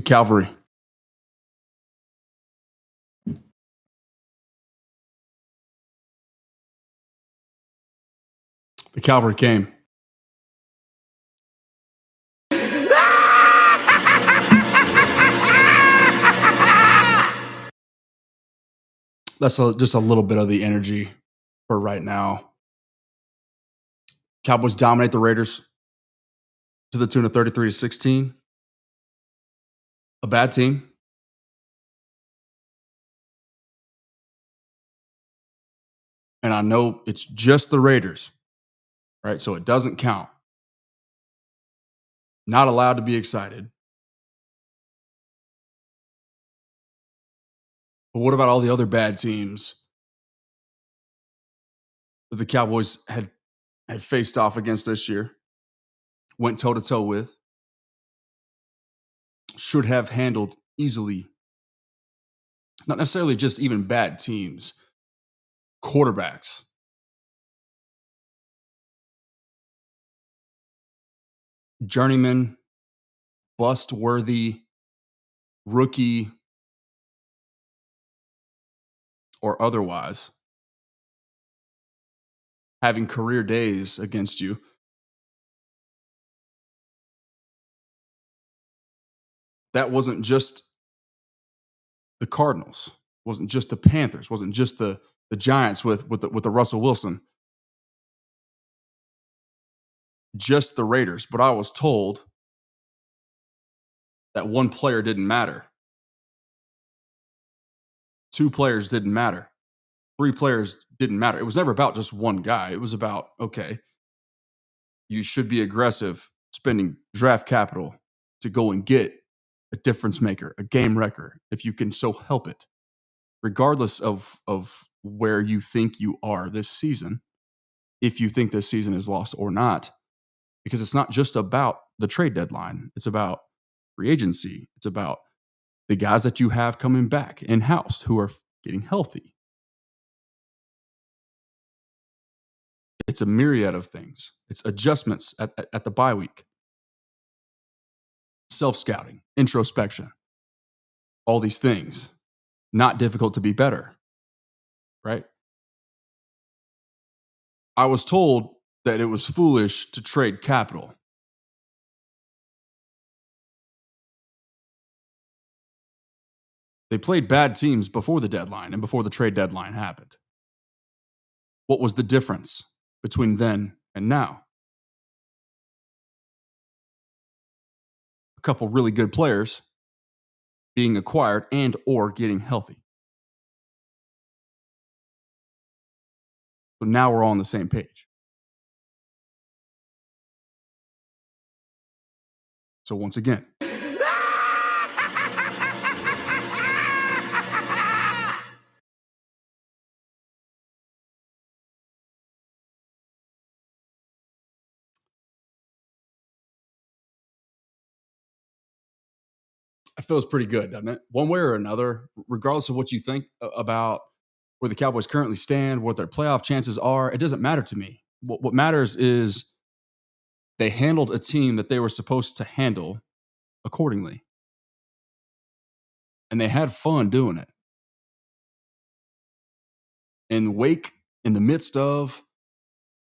The cavalry. The cavalry came. That's just a little bit of the energy for right now. Cowboys dominate the Raiders to the tune of 33-16. A bad team. And I know it's just the Raiders, right? So it doesn't count. Not allowed to be excited. But what about all the other bad teams that the Cowboys had faced off against this year? Went toe-to-toe with. Should have handled easily. Not necessarily just even bad teams. Quarterbacks. Journeyman, bust-worthy, rookie, or otherwise, having career days against you. That wasn't just the Cardinals, wasn't just the Panthers, wasn't just the Giants with the Russell Wilson, just the Raiders. But I was told that one player didn't matter. 2 players didn't matter. 3 players didn't matter. It was never about just one guy. It was about, okay, you should be aggressive spending draft capital to go and get a difference maker, a game wrecker, if you can so help it, regardless of where you think you are this season, if you think this season is lost or not, because it's not just about the trade deadline. It's about free agency. It's about the guys that you have coming back in-house who are getting healthy. It's a myriad of things. It's adjustments at the bye week. Self-scouting, introspection, all these things. Not difficult to be better, right? I was told that it was foolish to trade capital. They played bad teams before the deadline and before the trade deadline happened. What was the difference between then and now? A couple really good players being acquired and or getting healthy. So now we're all on the same page. So once again, it feels pretty good, doesn't it? One way or another, regardless of what you think about where the Cowboys currently stand, what their playoff chances are, it doesn't matter to me. What matters is they handled a team that they were supposed to handle accordingly. And they had fun doing it. In the midst of,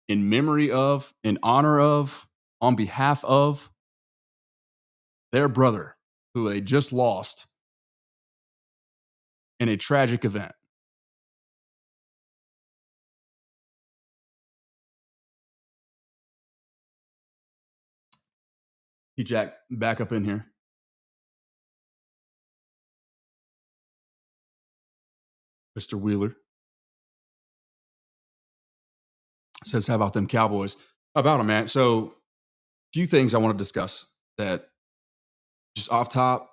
in memory of, in honor of, on behalf of their brother who they just lost in a tragic event. Jack, back up in here. Mr. Wheeler says, how about them Cowboys? How about them, man? So, a few things I want to discuss that just off top,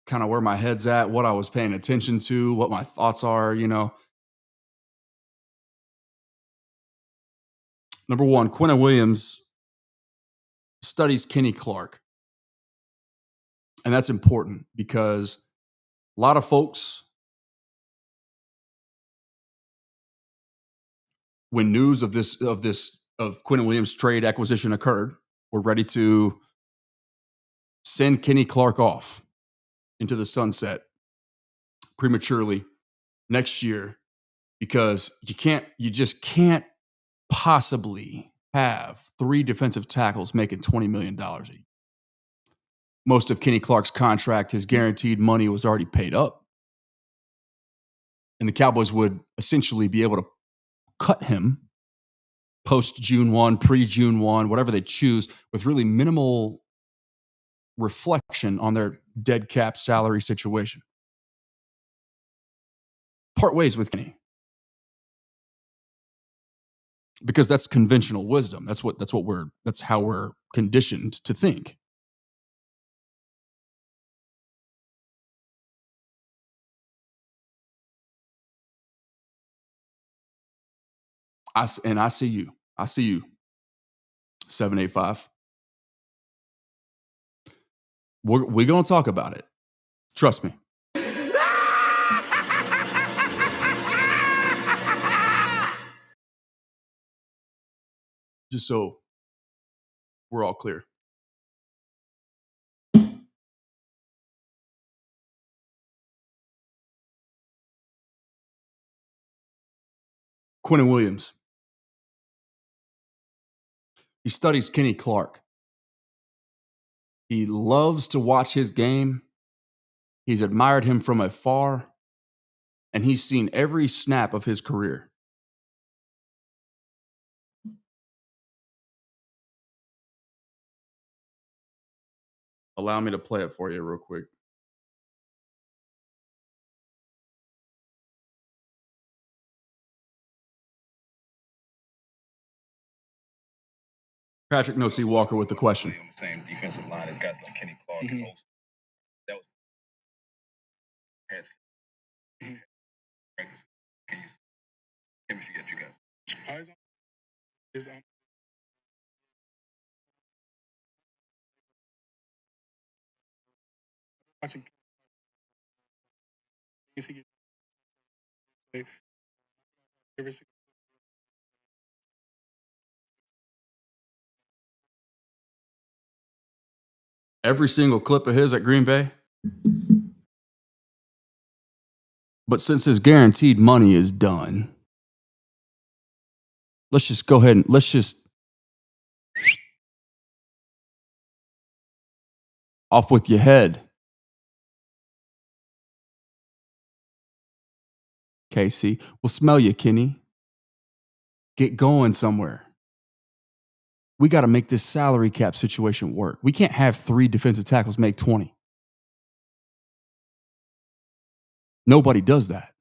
kind of where my head's at, what I was paying attention to, what my thoughts are, Number one, Quinnen Williams studies Kenny Clark. And that's important because a lot of folks, when news of Quinnen Williams' trade acquisition occurred, were ready to send Kenny Clark off. into the sunset prematurely next year because you just can't possibly have 3 defensive tackles making $20 million a year. Most of Kenny Clark's contract, his guaranteed money was already paid up. And the Cowboys would essentially be able to cut him post June 1, pre June 1, whatever they choose, with really minimal reflection on their dead cap salary situation. Part ways with Kenny. Because that's conventional wisdom. That's how we're conditioned to think. I see you. I see you. 785. We're going to talk about it. Trust me. Just so we're all clear. Quinnen Williams. He studies Kenny Clark. He loves to watch his game. He's admired him from afar, and he's seen every snap of his career. Allow me to play it for you real quick. Patrick No. C. Walker with the question. On the same defensive line as guys like Kenny Clark and Olsen. That was practice. Can you chemistry that you guys? Watching Every single clip of his at Green Bay. But since his guaranteed money is done, let's just go ahead and off with your head. Casey, we'll smell you, Kenny. Get going somewhere. We got to make this salary cap situation work. We can't have 3 defensive tackles make 20. Nobody does that.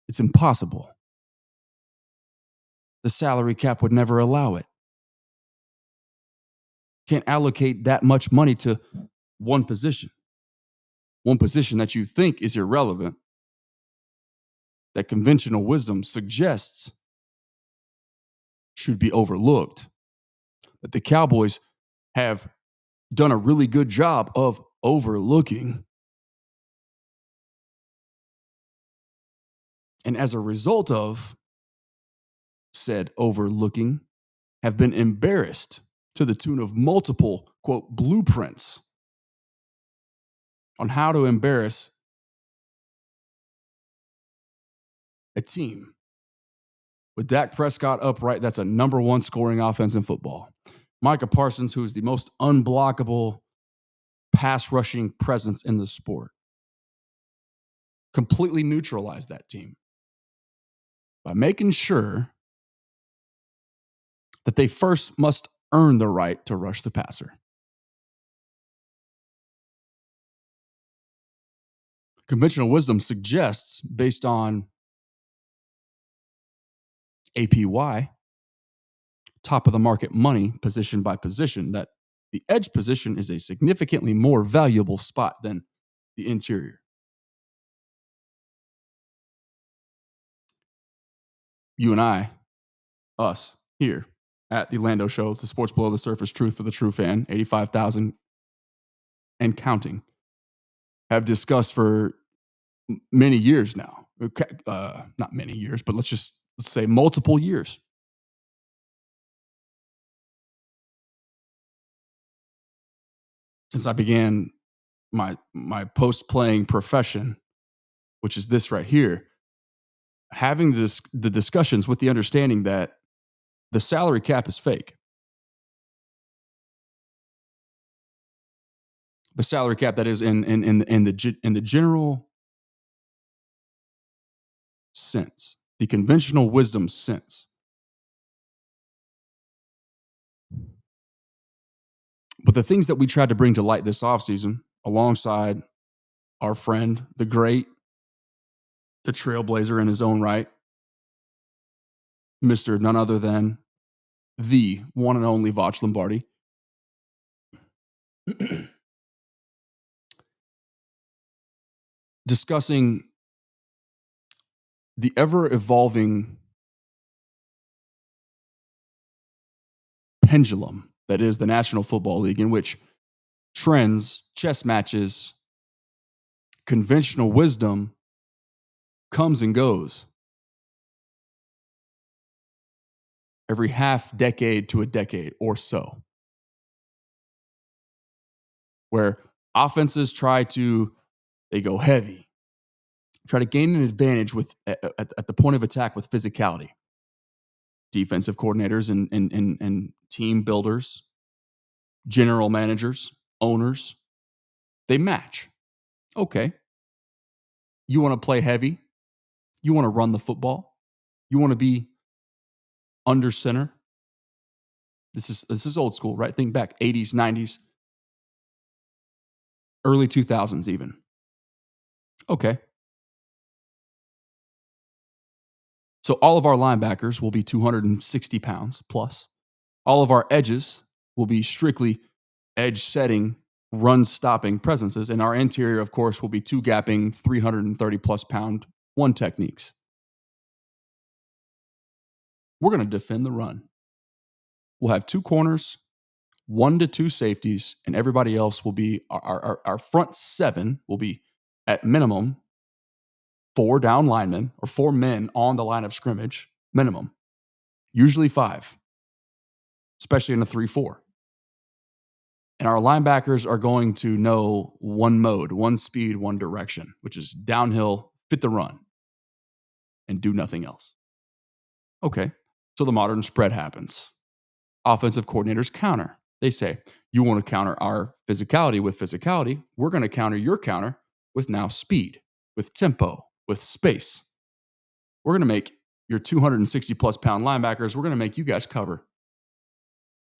It's impossible. The salary cap would never allow it. Can't allocate that much money to one position that you think is irrelevant, that conventional wisdom suggests should be overlooked. But the Cowboys have done a really good job of overlooking. And as a result of said overlooking, have been embarrassed to the tune of multiple, quote, blueprints on how to embarrass a team. With Dak Prescott upright, that's a number 1 scoring offense in football. Micah Parsons, who is the most unblockable pass rushing presence in the sport, completely neutralized that team by making sure that they first must earn the right to rush the passer. Conventional wisdom suggests, based on APY, top of the market money, position by position, that the edge position is a significantly more valuable spot than the interior. You and I, us, here at the Lando Show, the Sports Below the Surface Truth for the True Fan, 85,000 and counting, have discussed for many years now. Not many years, but let's say multiple years. since I began my post-playing profession, which is this right here, having the discussions with the understanding that the salary cap is fake. The salary cap that is in the general sense, the conventional wisdom sense. But the things that we tried to bring to light this offseason, alongside our friend, the great, the trailblazer in his own right, Mr. none other than the one and only Vach Lombardi. Discussing the ever-evolving pendulum that is the National Football League, in which trends, chess matches, conventional wisdom comes and goes every half decade to a decade or so, where offenses they go heavy, try to gain an advantage at the point of attack with physicality. Defensive coordinators and team builders, general managers, owners, they match. Okay. You want to play heavy? You want to run the football? You want to be under center? This is old school, right? Think back 80s, 90s, early 2000s even. Okay. So all of our linebackers will be 260 pounds plus. All of our edges will be strictly edge setting, run stopping presences. And our interior, of course, will be two gapping 330 plus pound one techniques. We're going to defend the run. We'll have two corners, 1 to 2 safeties, and everybody else will be our front seven will be at minimum 4 down linemen or 4 men on the line of scrimmage, minimum. Usually 5, especially in a 3-4. And our linebackers are going to know one mode, one speed, one direction, which is downhill, fit the run, and do nothing else. Okay, so the modern spread happens. Offensive coordinators counter. They say, you want to counter our physicality with physicality. We're going to counter your counter with now speed, with tempo, with space. We're going to make your 260 plus pound linebackers, we're going to make you guys cover.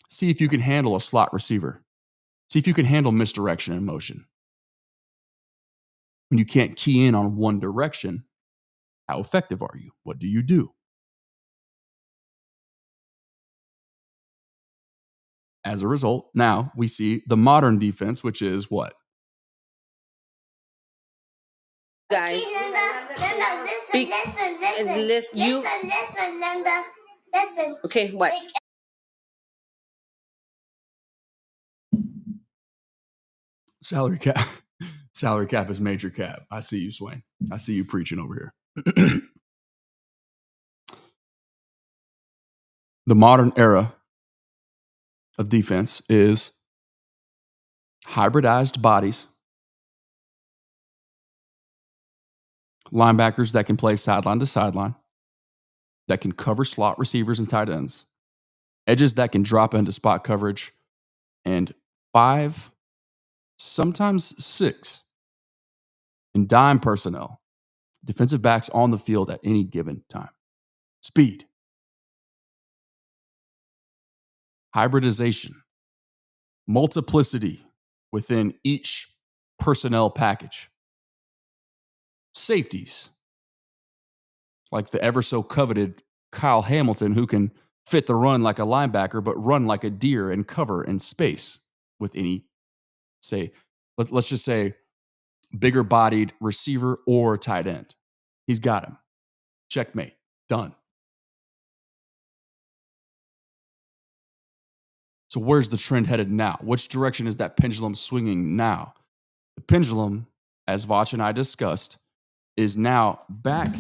See if you can handle a slot receiver. See if you can handle misdirection and motion. When you can't key in on one direction, how effective are you? What do you do? As a result, now we see the modern defense, which is what? Guys, listen. Okay, what? Salary cap. Salary cap is major cap. I see you, Swain. I see you preaching over here. The modern era of defense is hybridized bodies, linebackers that can play sideline to sideline, that can cover slot receivers and tight ends, edges that can drop into spot coverage, and 5, sometimes 6, in dime personnel, defensive backs on the field at any given time. Speed. Hybridization. Multiplicity within each personnel package. Safeties. Like the ever so coveted Kyle Hamilton, who can fit the run like a linebacker, but run like a deer and cover in space with any, say, let's just say, bigger bodied receiver or tight end. He's got him. Checkmate. Done. So where's the trend headed now? Which direction is that pendulum swinging now? The pendulum, as Vach and I discussed, is now back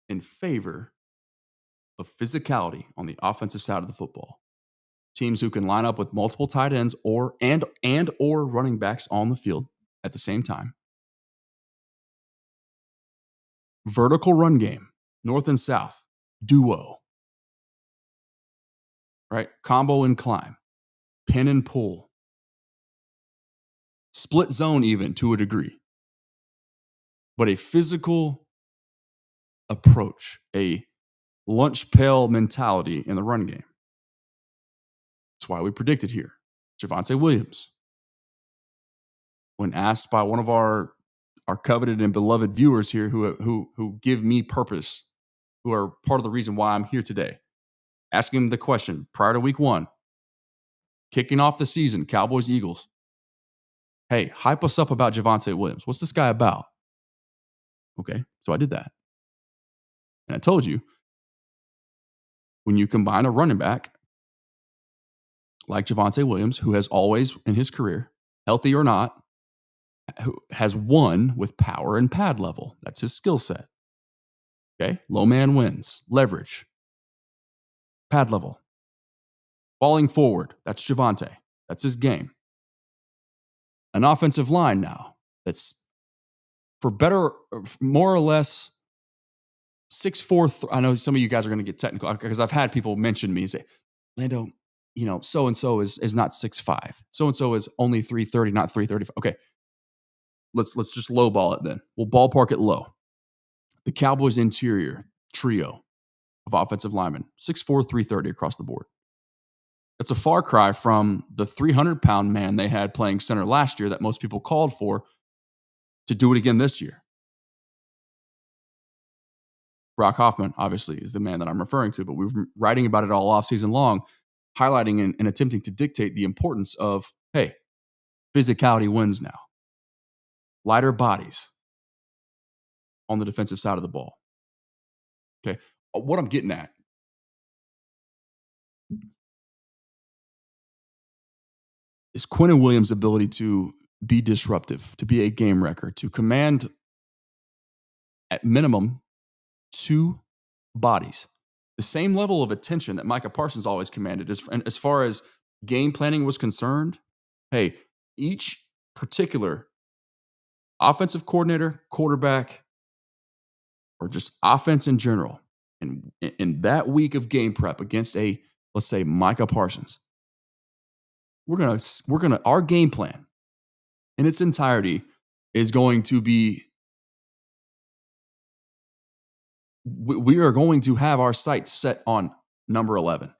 in favor of physicality on the offensive side of the football. teams who can line up with multiple tight ends or running backs on the field at the same time. Vertical run game, north and south, duo. Right? Combo and climb, pin and pull, split zone even to a degree. But a physical approach, a lunch pail mentality in the run game. That's why we predicted here. Javonte Williams. When asked by one of our coveted and beloved viewers here who give me purpose, who are part of the reason why I'm here today, asking him the question prior to week 1, kicking off the season, Cowboys, Eagles. Hey, hype us up about Javonte Williams. What's this guy about? Okay, so I did that. And I told you, when you combine a running back like Javonte Williams, who has always in his career, healthy or not, who has won with power and pad level. That's his skill set. Okay, low man wins, leverage, pad level, falling forward. That's Javonte. That's his game. An offensive line now that's for better, more or less 6'4". I know some of you guys are going to get technical because I've had people mention me and say, Lando, so-and-so is not 6'5". So-and-so is only 330, not 335. Okay, let's just lowball it then. We'll ballpark it low. The Cowboys interior trio of offensive linemen, 6'4", 330 across the board. It's a far cry from the 300-pound man they had playing center last year that most people called for to do it again this year. Brock Hoffman, obviously, is the man that I'm referring to, but we've been writing about it all offseason long, highlighting and attempting to dictate the importance of, hey, physicality wins now. Lighter bodies on the defensive side of the ball. Okay, what I'm getting at is Quinnen Williams' ability to be disruptive, to be a game wrecker, to command at minimum 2 bodies. The same level of attention that Micah Parsons always commanded. As far as game planning was concerned, hey, each particular offensive coordinator, quarterback, or just offense in general, and in that week of game prep against let's say Micah Parsons, our game plan in its entirety is going to be, we are going to have our sights set on number 11,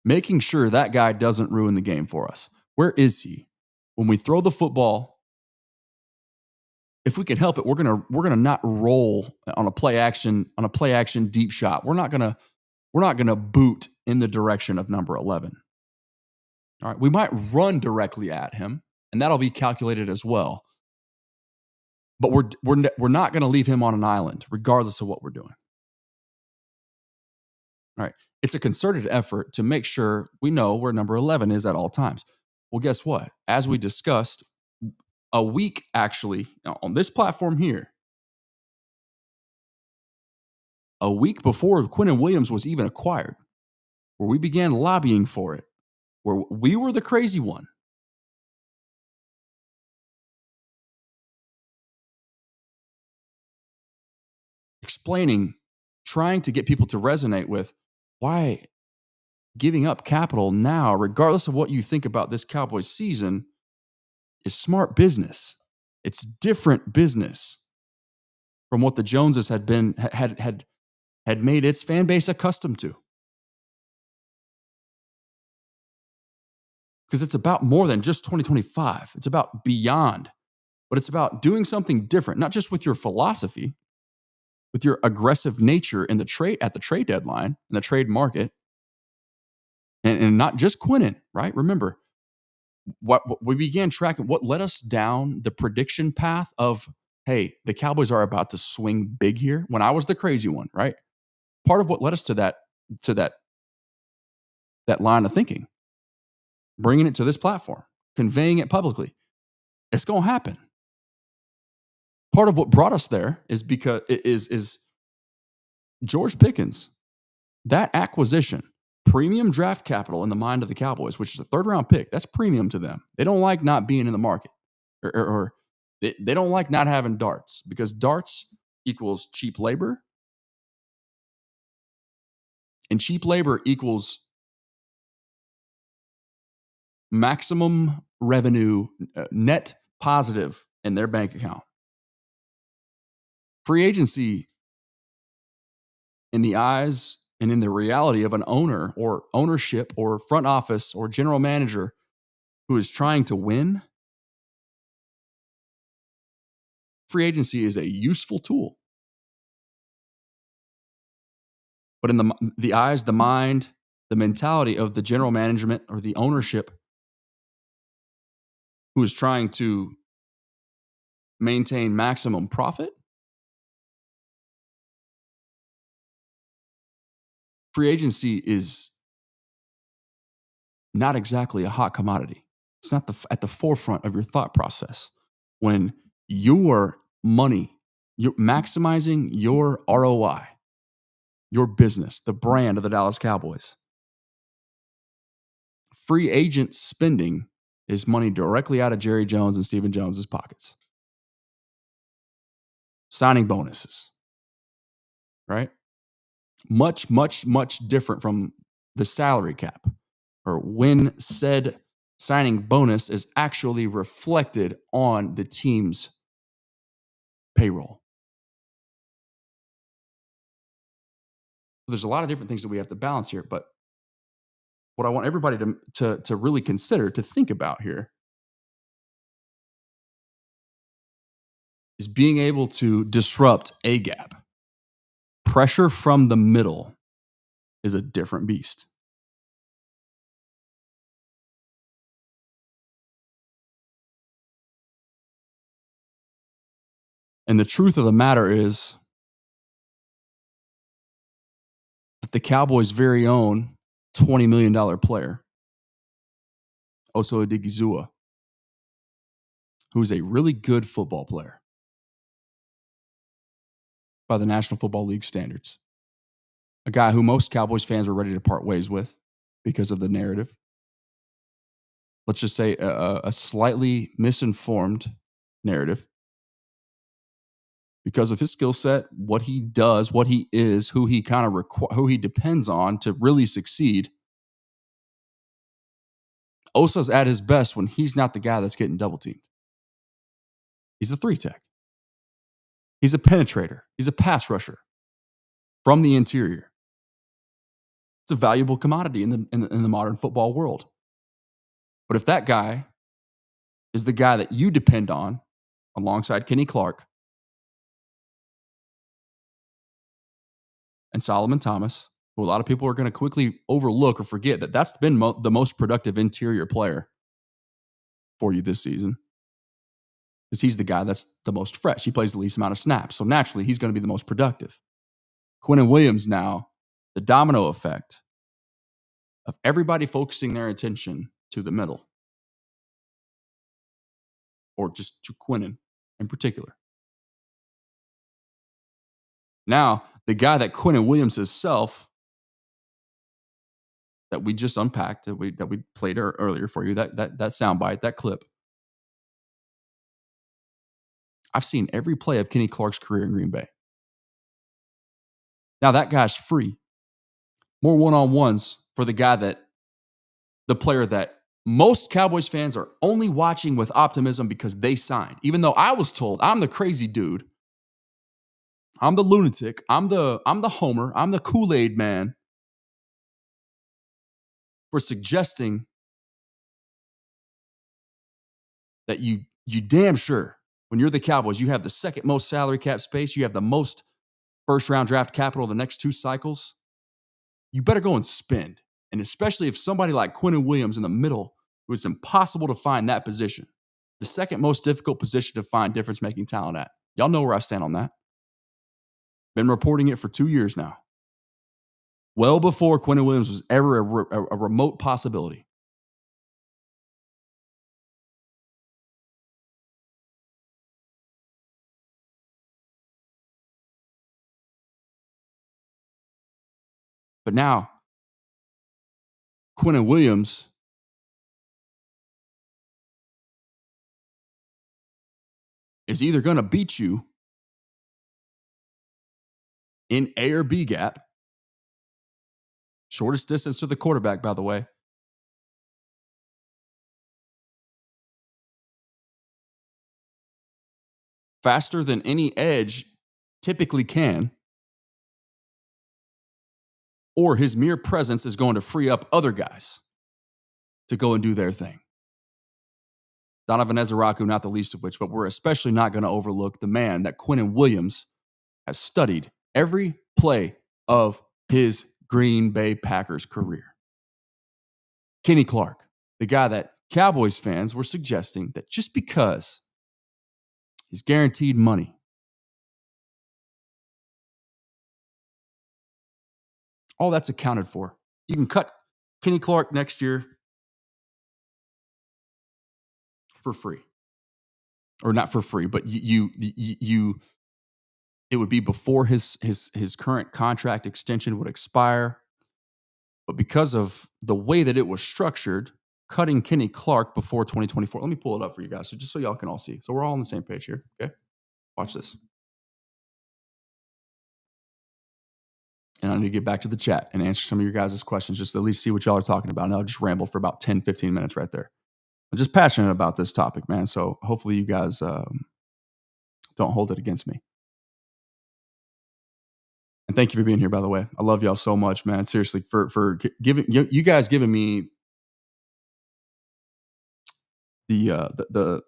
making sure that guy doesn't ruin the game for us. Where is he? When we throw the football, if we can help it, we're gonna not roll on a play action deep shot. We're not gonna boot in the direction of number 11. All right, we might run directly at him, and that'll be calculated as well. But we're not going to leave him on an island, regardless of what we're doing. All right, it's a concerted effort to make sure we know where number 11 is at all times. Well, guess what? As we discussed, a week actually on this platform here, a week before Quinnen Williams was even acquired, where we began lobbying for it, where we were the crazy one. Explaining, trying to get people to resonate with why giving up capital now, regardless of what you think about this Cowboys season, is smart business. It's different business from what the Joneses had made its fan base accustomed to. Because it's about more than just 2025. It's about beyond. But it's about doing something different, not just with your philosophy, with your aggressive nature in the trade at the trade deadline, in the trade market, and not just Quinnen, right? Remember, what we began tracking, what led us down the prediction path of, hey, the Cowboys are about to swing big here, when I was the crazy one, right? Part of what led us to that line of thinking, bringing it to this platform, conveying it publicly. It's going to happen. Part of what brought us there is because is George Pickens. That acquisition premium draft capital in the mind of the Cowboys, which is a third-round pick. That's premium to them. They don't like not being in the market, or they don't like not having darts, because darts equals cheap labor, and cheap labor equals maximum revenue, net positive in their bank account. Free agency, in the eyes and in the reality of an owner or ownership or front office or general manager who is trying to win, free agency is a useful tool. But in the eyes, the mind, the mentality of the general management or the ownership who is trying to maintain maximum profit, free agency is not exactly a hot commodity. It's not at the forefront of your thought process. When your money, you're maximizing your ROI, your business, the brand of the Dallas Cowboys, free agent spending is money directly out of Jerry Jones and Stephen Jones's pockets. Signing bonuses, right? Much, much, much different from the salary cap, or when said signing bonus is actually reflected on the team's payroll. There's a lot of different things that we have to balance here, but what I want everybody to really consider, to think about here, is being able to disrupt a gap. Pressure from the middle is a different beast. And the truth of the matter is that the Cowboys' very own $20 million player, Oso Odigizua, who's a really good football player by the National Football League standards, a guy who most Cowboys fans are ready to part ways with because of the narrative. Let's just say a slightly misinformed narrative because of his skill set, what he does, what he is, who he who he depends on to really succeed. Osa's at his best when he's not the guy that's getting double teamed. He's a 3-tech. He's a penetrator. He's a pass rusher from the interior. It's a valuable commodity in the modern football world. But if that guy is the guy that you depend on alongside Kenny Clark and Solomon Thomas, who a lot of people are going to quickly overlook or forget that that's been the most productive interior player for you this season, because he's the guy that's the most fresh. He plays the least amount of snaps. So naturally, he's going to be the most productive. Quinnen Williams now, the domino effect of everybody focusing their attention to the middle, or just to Quinnen in particular. Now, the guy that Quinnen Williams himself, that we just unpacked, that we played earlier for you, that soundbite, that clip. I've seen every play of Kenny Clark's career in Green Bay. Now, that guy's free. More one-on-ones for the player that most Cowboys fans are only watching with optimism because they signed. Even though I was told I'm the crazy dude, I'm the lunatic, I'm the homer, I'm the Kool-Aid man for suggesting that you damn sure, when you're the Cowboys, you have the second most salary cap space, you have the most first-round draft capital the next 2 cycles. You better go and spend. And especially if somebody like Quinnen Williams in the middle, it was impossible to find that position. The second most difficult position to find difference-making talent at. Y'all know where I stand on that. Been reporting it for 2 years now. Well before Quinnen Williams was ever a remote possibility. But now, Quinnen Williams is either going to beat you in A or B gap, shortest distance to the quarterback, by the way, faster than any edge typically can, or his mere presence is going to free up other guys to go and do their thing. Donovan Ezeraku, not the least of which, but we're especially not going to overlook the man that Quinnen Williams has studied every play of his Green Bay Packers career. Kenny Clark, the guy that Cowboys fans were suggesting that just because he's guaranteed money, all that's accounted for. You can cut Kenny Clark next year for free. Or not for free, but it would be before his current contract extension would expire. But because of the way that it was structured, cutting Kenny Clark before 2024. Let me pull it up for you guys, so just so y'all can all see. So we're all on the same page here. Okay, watch this. And I need to get back to the chat and answer some of your guys' questions, just to at least see what y'all are talking about. And I'll just ramble for about 10, 15 minutes right there. I'm just passionate about this topic, man. So hopefully you guys don't hold it against me. And thank you for being here, by the way. I love y'all so much, man. Seriously, for giving you guys giving me the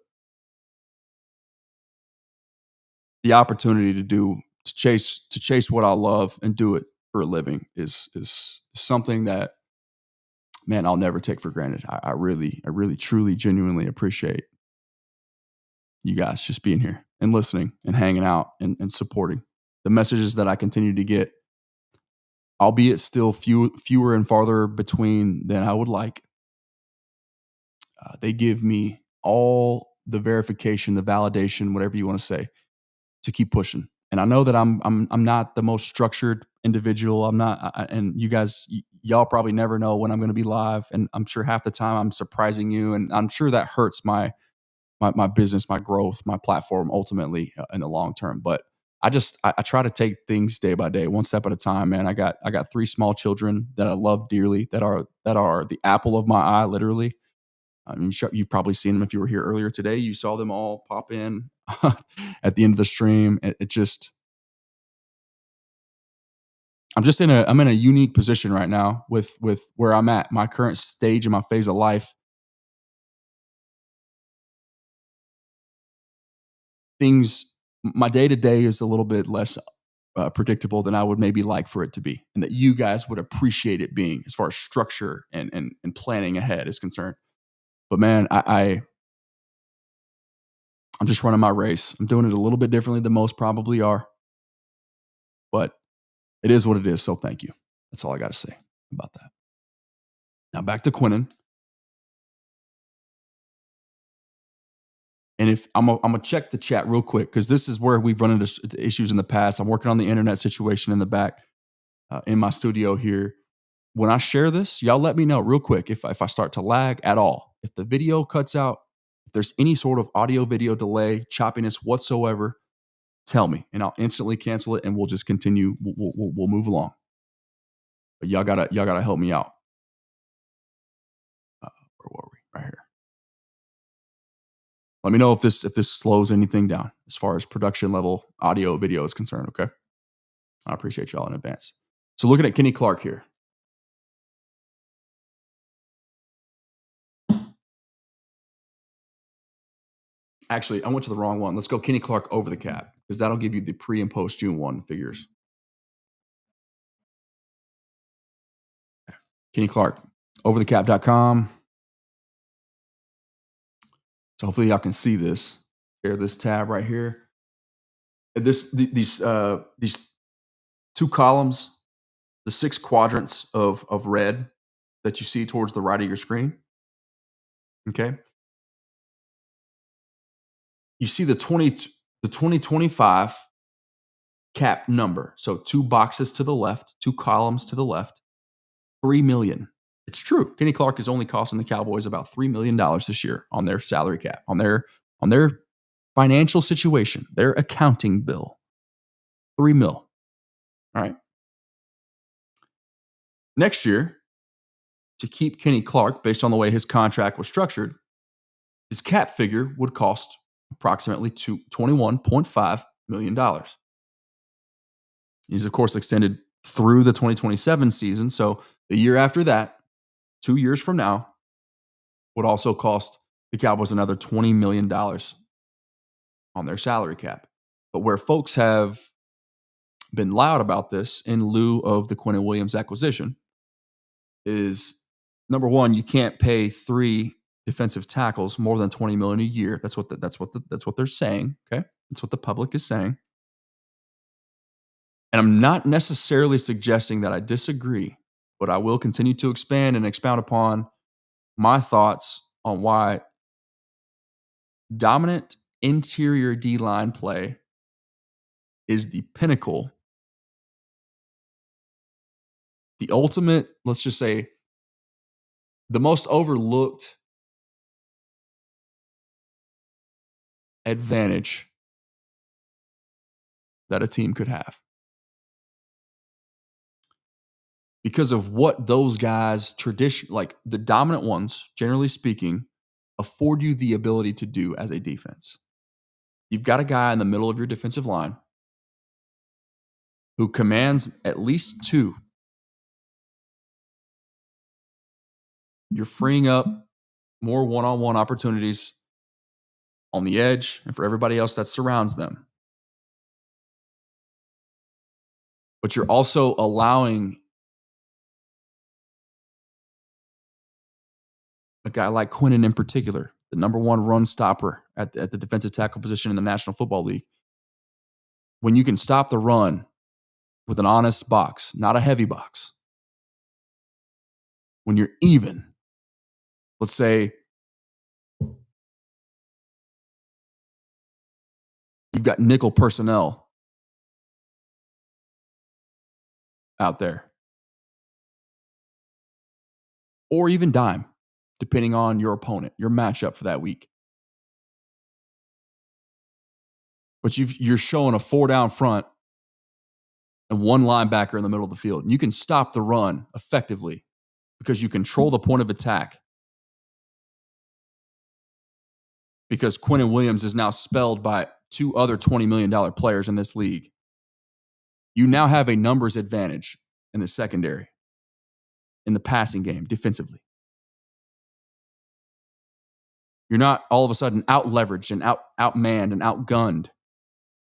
opportunity to chase what I love and do it for a living is something that, man, I'll never take for granted. I really, truly, genuinely appreciate you guys just being here and listening and hanging out and supporting the messages that I continue to get, albeit still fewer and farther between than I would like. They give me all the verification, the validation, whatever you want to say, to keep pushing. And I know that I'm not the most structured individual. I'm not, and you guys, y'all probably never know when I'm going to be live. And I'm sure half the time I'm surprising you, and I'm sure that hurts my business, my growth, my platform ultimately in the long term. But I try to take things day by day, one step at a time, man. I got 3 small children that I love dearly, that are the apple of my eye, literally. I mean, you've probably seen them if you were here earlier today. You saw them all pop in at the end of the stream. I'm in a unique position right now with where I'm at, my current stage in my phase of life. My day to day is a little bit less predictable than I would maybe like for it to be, and that you guys would appreciate it being, as far as structure and planning ahead is concerned. But man, I'm just running my race. I'm doing it a little bit differently than most probably are, but it is what it is. So thank you. That's all I got to say about that. Now back to Quinnen. And if I'm gonna check the chat real quick, because this is where we've run into issues in the past. I'm working on the internet situation in the back in my studio here. When I share this, y'all let me know real quick if I start to lag at all. If the video cuts out, if there's any sort of audio video delay, choppiness whatsoever, tell me, and I'll instantly cancel it, and we'll just continue. We'll move along. But y'all gotta help me out. Where were we? Right here. Let me know if this slows anything down as far as production level audio video is concerned. Okay, I appreciate y'all in advance. So looking at Kenny Clark here. Actually, I went to the wrong one. Let's go Kenny Clark over the cap, because that'll give you the pre and post June 1 figures. Kenny Clark, overthecap.com. So hopefully y'all can see this. Share this tab right here. These 2 columns, the 6 quadrants of red that you see towards the right of your screen. Okay. You see the 2025 cap number. So 2 boxes to the left, 2 columns to the left, 3 million. It's true. Kenny Clark is only costing the Cowboys about $3 million this year on their salary cap, on their financial situation, their accounting bill. $3 million. All right. Next year, to keep Kenny Clark, based on the way his contract was structured, his cap figure would cost approximately $21.5 million. He's, of course, extended through the 2027 season. So the year after that, 2 years from now, would also cost the Cowboys another $20 million on their salary cap. But where folks have been loud about this in lieu of the Quinnen Williams acquisition is, number one, you can't pay 3 defensive tackles more than $20 million a year. That's what they're saying. Okay, that's what the public is saying. And I'm not necessarily suggesting that I disagree, but I will continue to expand and expound upon my thoughts on why dominant interior D-line play is the pinnacle, the ultimate, let's just say, the most overlooked advantage that a team could have. Because of what those guys like the dominant ones, generally speaking, afford you the ability to do as a defense. You've got a guy in the middle of your defensive line who commands at least 2. You're freeing up more one-on-one opportunities on the edge and for everybody else that surrounds them. But you're also allowing a guy like Quinnen in particular, the number 1 run stopper at the defensive tackle position in the National Football League. When you can stop the run with an honest box, not a heavy box. When you're even, let's say you've got nickel personnel out there, or even dime, depending on your opponent, your matchup for that week. But you're showing a 4 down front and 1 linebacker in the middle of the field. And you can stop the run effectively because you control the point of attack. Because Quinnen Williams is now spelled by 2 other $20 million players in this league. You now have a numbers advantage in the secondary, in the passing game, defensively. You're not all of a sudden out-leveraged and outmanned and outgunned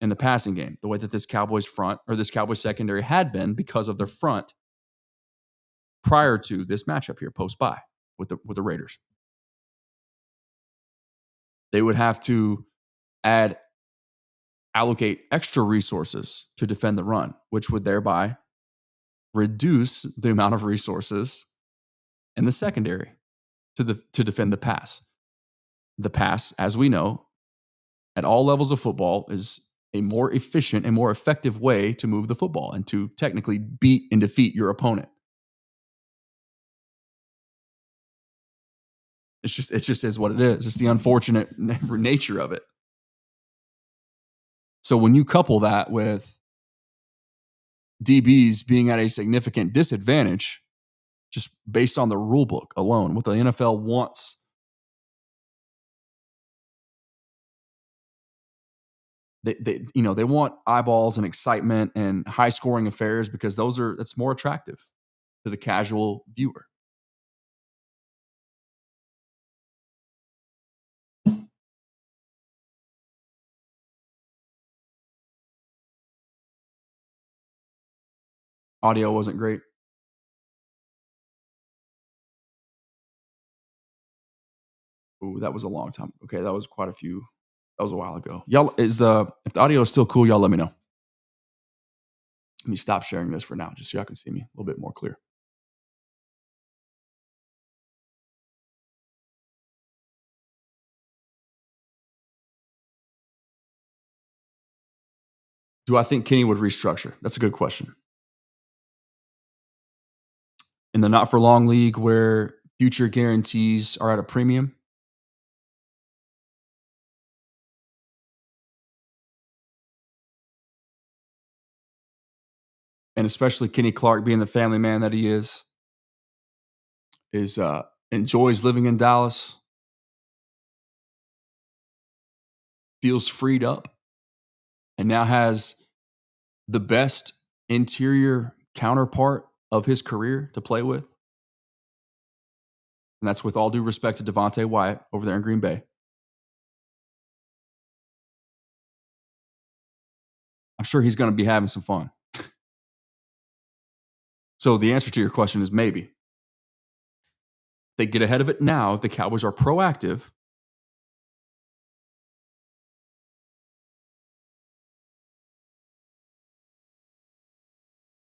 in the passing game, the way that this Cowboys front or this Cowboys secondary had been because of their front prior to this matchup here, post-bye with the Raiders. They would have to allocate extra resources to defend the run, which would thereby reduce the amount of resources in the secondary to defend the pass. The pass, as we know, at all levels of football is a more efficient and more effective way to move the football and to technically beat and defeat your opponent. It just is what it is. It's the unfortunate nature of it. So when you couple that with DBs being at a significant disadvantage, just based on the rule book alone, what the NFL wants, they want eyeballs and excitement and high scoring affairs because that's more attractive to the casual viewer. Audio wasn't great. Ooh, that was a long time. Okay, that was quite a few. That was a while ago. Y'all, if the audio is still cool, y'all let me know. Let me stop sharing this for now, just so y'all can see me a little bit more clear. Do I think Kenny would restructure? That's a good question. in the not-for-long league where future guarantees are at a premium. And especially Kenny Clark being the family man that he is enjoys living in Dallas, feels freed up, and now has the best interior counterpart of his career to play with. And that's with all due respect to Devontae Wyatt over there in Green Bay. I'm sure he's going to be having some fun. So the answer to your question is maybe. They get ahead of it now. If the Cowboys are proactive,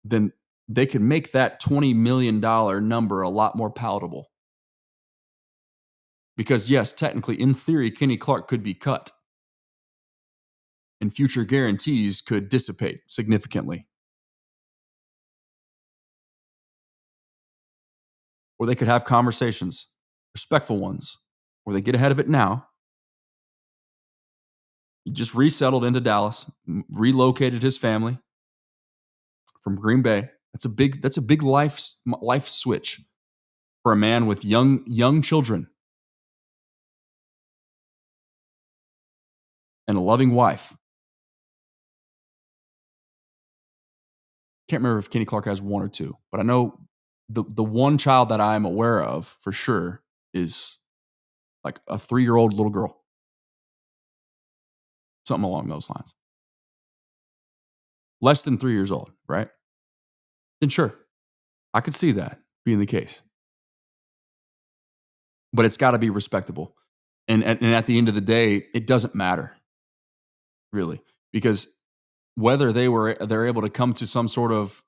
then they can make that $20 million number a lot more palatable. Because yes, technically, in theory, Kenny Clark could be cut. And future guarantees could dissipate significantly. Or they could have conversations, respectful ones, where they get ahead of it now. He just resettled into Dallas, relocated his family from Green Bay. That's a big life switch for a man with young children and a loving wife. Can't remember if Kenny Clark has one or two, but I know the one child that I'm aware of for sure is like a 3-year-old little girl. Something along those lines. Less than 3 years old, right? Then sure, I could see that being the case. But it's got to be respectable. And at the end of the day, it doesn't matter, really, because whether they're able to come to some sort of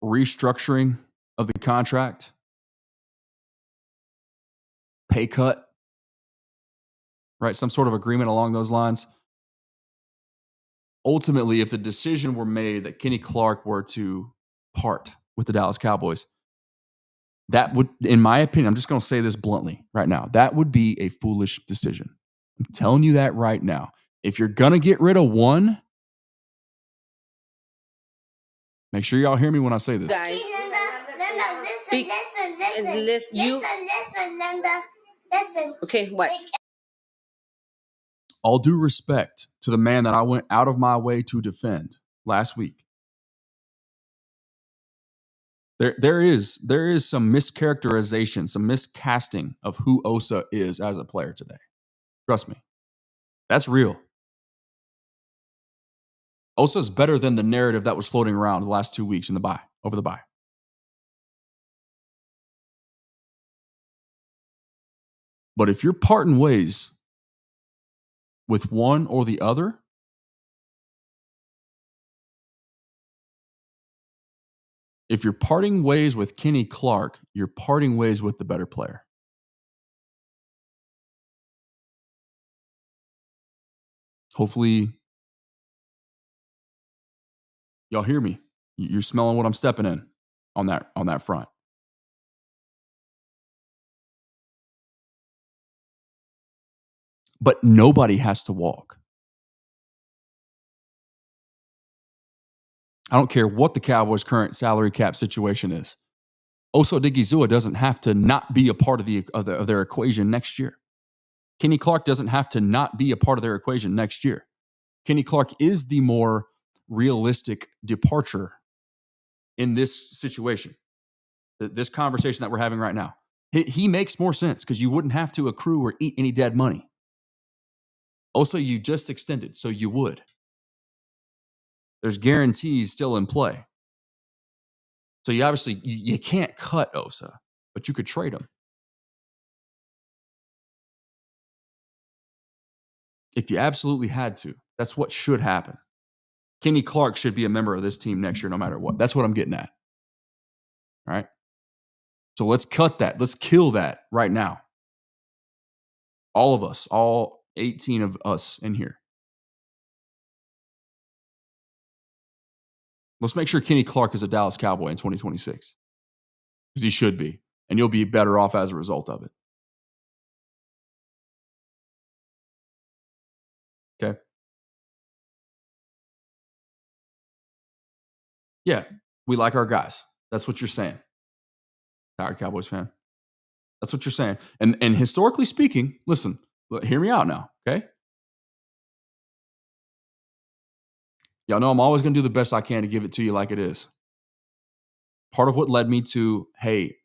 restructuring of the contract, pay cut, right? Some sort of agreement along those lines. Ultimately, if the decision were made that Kenny Clark were to part with the Dallas Cowboys, that would, in my opinion, I'm just going to say this bluntly right now, that would be a foolish decision. I'm telling you that right now. If you're going to get rid of one, make sure y'all hear me when I say this. Guys, listen. Okay, what? All due respect to the man that I went out of my way to defend last week. There is some mischaracterization, some miscasting of who Osa is as a player today. Trust me. That's real. Osa's better than the narrative that was floating around the last 2 weeks over the bye. But if you're parting ways with one or the other, if you're parting ways with Kenny Clark, you're parting ways with the better player. Hopefully, y'all hear me. You're smelling what I'm stepping in on that front. But nobody has to walk. I don't care what the Cowboys' current salary cap situation is. Osa Odigizua doesn't have to not be a part of their equation next year. Kenny Clark doesn't have to not be a part of their equation next year. Kenny Clark is the more realistic departure in this situation, this conversation that we're having right now. He makes more sense because you wouldn't have to accrue or eat any dead money. Also, you just extended, so you would. There's guarantees still in play. So you obviously, you can't cut Osa, but you could trade him. If you absolutely had to, that's what should happen. Kenny Clark should be a member of this team next year, no matter what. That's what I'm getting at. All right. So let's cut that. Let's kill that right now. All of us, all 18 of us in here. Let's make sure Kenny Clark is a Dallas Cowboy in 2026. Because he should be. And you'll be better off as a result of it. Okay? Yeah, we like our guys. That's what you're saying. Tired Cowboys fan. That's what you're saying. And historically speaking, listen, hear me out now, okay? Y'all know I'm always going to do the best I can to give it to you like it is. Part of what led me to, hey,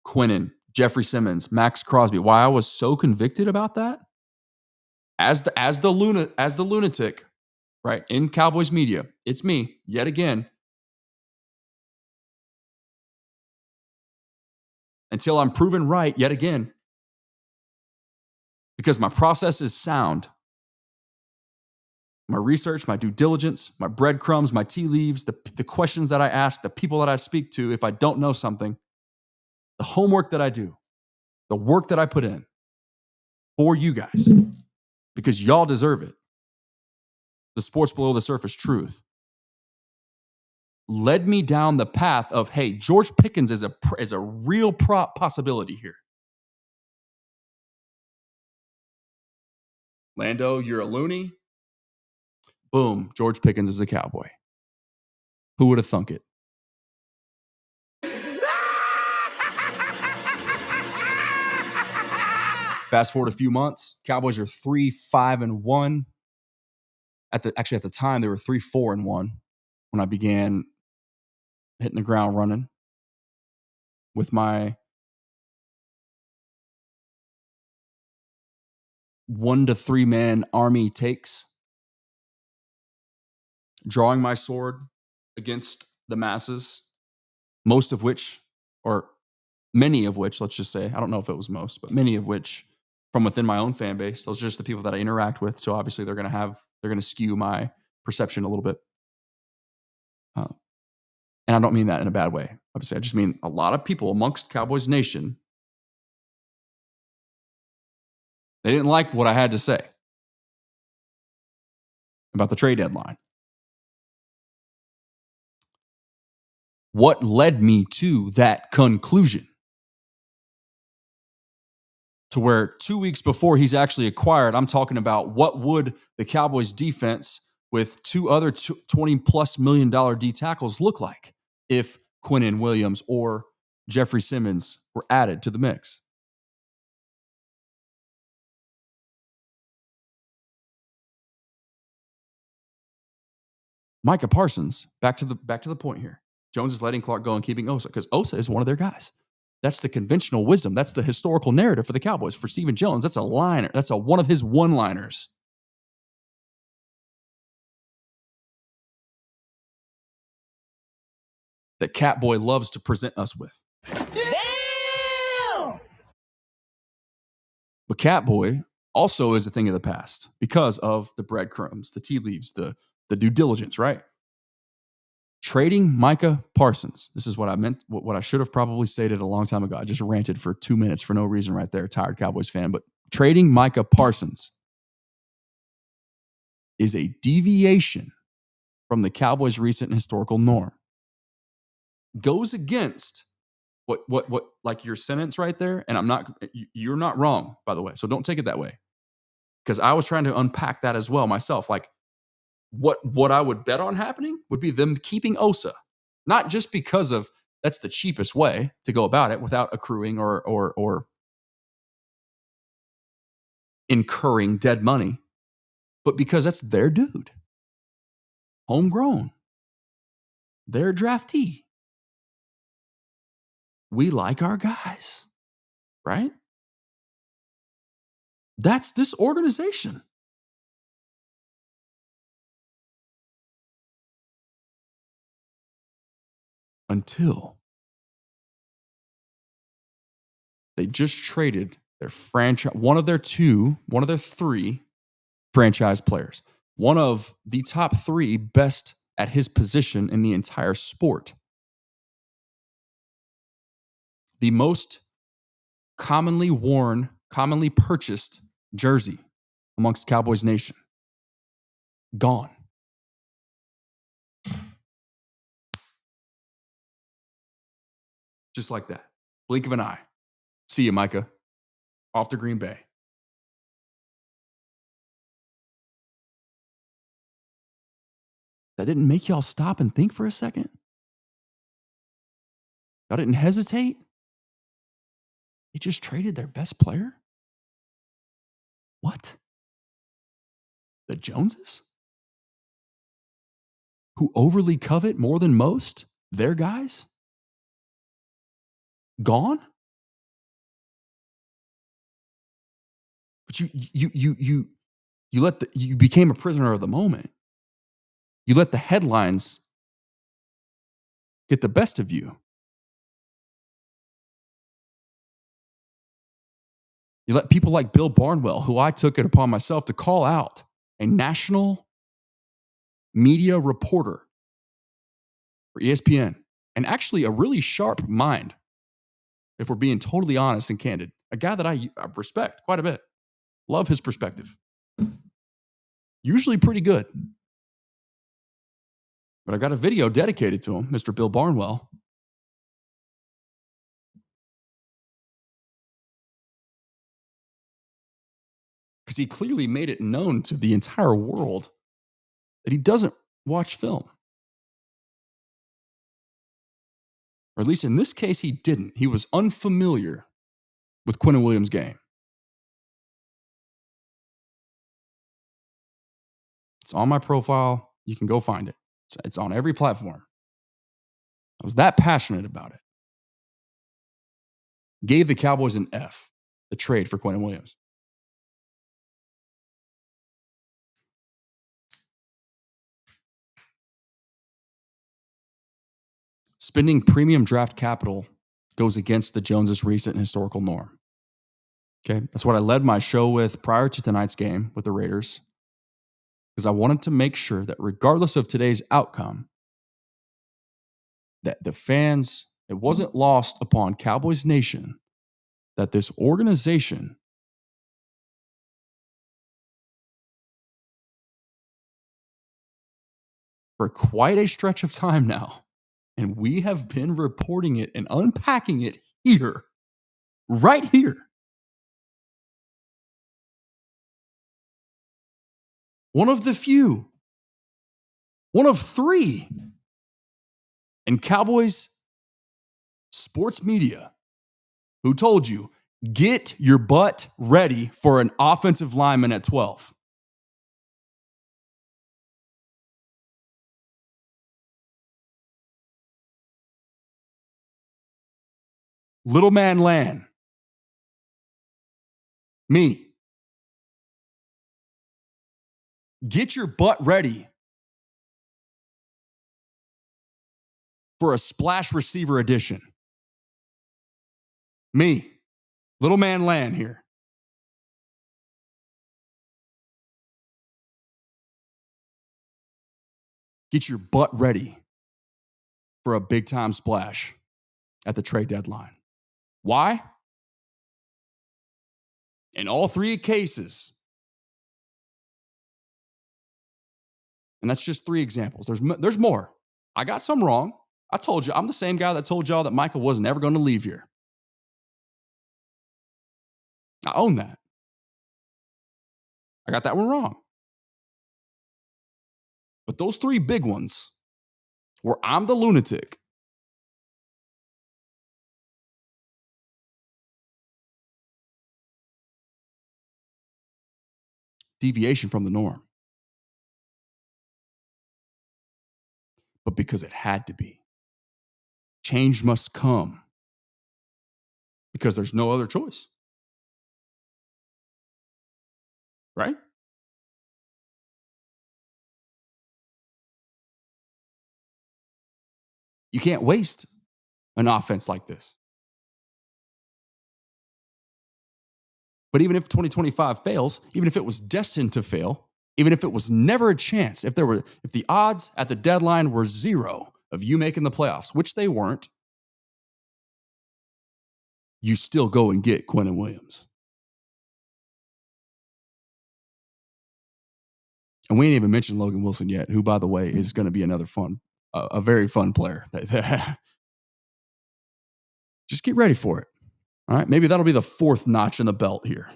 Quinnen, Jeffrey Simmons, Max Crosby, why I was so convicted about that, as the lunatic, right, in Cowboys media, it's me, yet again, until I'm proven right yet again, because my process is sound. My research, my due diligence, my breadcrumbs, my tea leaves, the questions that I ask, the people that I speak to, if I don't know something, the homework that I do, the work that I put in for you guys, because y'all deserve it. The sports below the surface truth led me down the path of, hey, George Pickens is a real possibility here. Lando, you're a loony. Boom, George Pickens is a Cowboy. Who would have thunk it? Fast forward a few months, Cowboys are 3-5-1. At the time, they were 3-4-1 when I began hitting the ground running with my 1 to 3 man army takes, drawing my sword against the masses, most of which, or many of which, let's just say, I don't know if it was most, but many of which from within my own fan base. Those are just the people that I interact with. So obviously they're going to skew my perception a little bit. And I don't mean that in a bad way. Obviously, I just mean a lot of people amongst Cowboys Nation, they didn't like what I had to say about the trade deadline. What led me to that conclusion? To where 2 weeks before he's actually acquired, I'm talking about what would the Cowboys defense with 2 other $20+ million D tackles look like if Quinnen Williams or Jeffrey Simmons were added to the mix. Micah Parsons, back to the point here. Jones is letting Clark go and keeping Osa because Osa is one of their guys. That's the conventional wisdom. That's the historical narrative for the Cowboys. For Stephen Jones, that's a liner. That's one of his one-liners. That Catboy loves to present us with. Damn! But Catboy also is a thing of the past because of the breadcrumbs, the tea leaves, the due diligence, right? Trading Micah Parsons. This is what I meant, what I should have probably stated a long time ago. I just ranted for 2 minutes for no reason right there, tired Cowboys fan. But trading Micah Parsons is a deviation from the Cowboys' recent historical norm. Goes against what like your sentence right there. And you're not wrong, by the way. So don't take it that way. Because I was trying to unpack that as well myself. Like, what I would bet on happening would be them keeping Osa, not just because of that's the cheapest way to go about it without accruing or incurring dead money, but because that's their dude, homegrown, their draftee. We like our guys, right? That's this organization. Until they just traded their franchise, one of their 3 franchise players, one of the top 3 best at his position in the entire sport. The most commonly worn, commonly purchased jersey amongst Cowboys Nation. Gone. Just like that. Blink of an eye. See you, Micah. Off to Green Bay. That didn't make y'all stop and think for a second? Y'all didn't hesitate? They just traded their best player? What? The Joneses? Who overly covet more than most their guys? Gone? But you became a prisoner of the moment. You let the headlines get the best of you. You let people like Bill Barnwell, who I took it upon myself to call out, a national media reporter for ESPN, and actually a really sharp mind, if we're being totally honest and candid, a guy that I respect quite a bit. Love his perspective. Usually pretty good. But I've got a video dedicated to him, Mr. Bill Barnwell. Because he clearly made it known to the entire world that he doesn't watch film. Or at least in this case, he didn't. He was unfamiliar with Quinnen Williams' game. It's on my profile. You can go find it. It's on every platform. I was that passionate about it. Gave the Cowboys an F, the trade for Quinnen Williams. Spending premium draft capital goes against the Joneses' recent historical norm. Okay, that's what I led my show with prior to tonight's game with the Raiders, because I wanted to make sure that regardless of today's outcome, that the fans, it wasn't lost upon Cowboys Nation that this organization for quite a stretch of time now, and we have been reporting it and unpacking it here, right here. One of the few, one of three in Cowboys sports media who told you, get your butt ready for an offensive lineman at 12. Little man Lan. Me. Get your butt ready for a splash receiver edition. Me. Little man Lan here. Get your butt ready for a big time splash at the trade deadline. Why? In all three cases, and that's just three examples. There's more. I got some wrong. I told you, I'm the same guy that told y'all that Michael was never going to leave here. I own that. I got that one wrong. But those three big ones where I'm the lunatic, deviation from the norm. But because it had to be. Change must come because there's no other choice. Right? You can't waste an offense like this. But even if 2025 fails, even if it was destined to fail, even if it was never a chance, if the odds at the deadline were zero of you making the playoffs, which they weren't, you still go and get Quinnen Williams. And we ain't even mentioned Logan Wilson yet, who, by the way, is going to be another a very fun player. Just get ready for it. All right. Maybe that'll be the fourth notch in the belt here.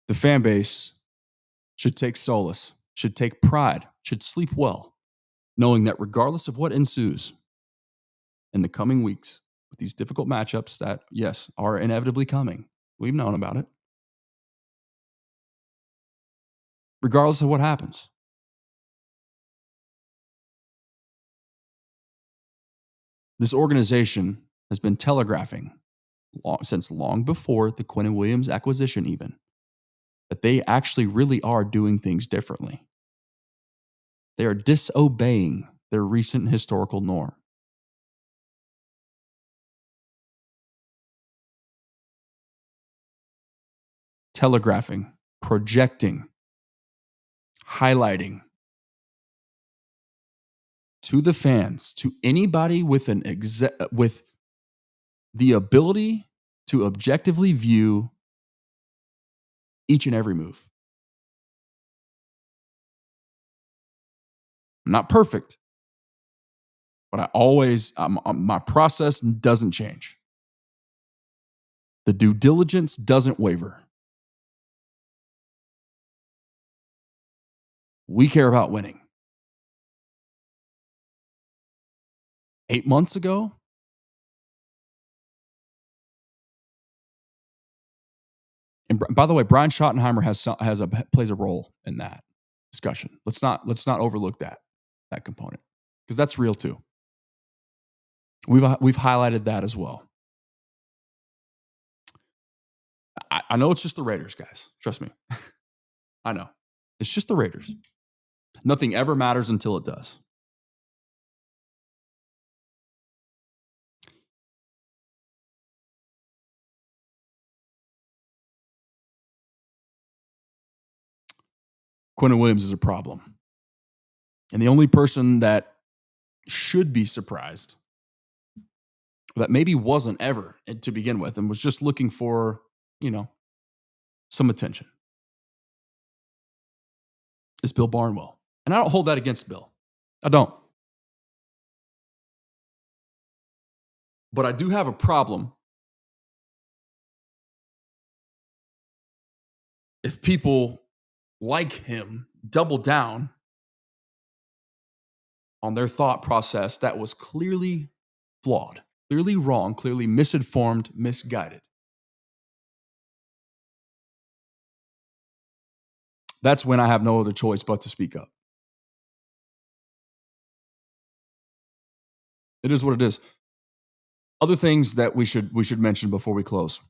The fan base should take solace, should take pride, should sleep well, knowing that regardless of what ensues in the coming weeks with these difficult matchups that, yes, are inevitably coming, we've known about it. Regardless of what happens, this organization has been telegraphing since long before the Quinnen Williams acquisition even, that they actually really are doing things differently. They are disobeying their recent historical norm. Telegraphing, projecting, highlighting to the fans, to anybody with with the ability to objectively view each and every move. I'm not perfect, but my process doesn't change. The due diligence doesn't waver. We care about winning. 8 months ago, and by the way, Brian Schottenheimer plays a role in that discussion. Let's not overlook that component, because that's real too. We've highlighted that as well. I know it's just the Raiders, guys. Trust me. I know. It's just the Raiders. Nothing ever matters until it does. Quinnen Williams is a problem. And the only person that should be surprised, that maybe wasn't ever to begin with and was just looking for, some attention, is Bill Barnwell. And I don't hold that against Bill. I don't. But I do have a problem if people like him double down on their thought process that was clearly flawed, clearly wrong, clearly misinformed, misguided. That's when I have no other choice but to speak up. It is what it is. Other things that we should mention before we close.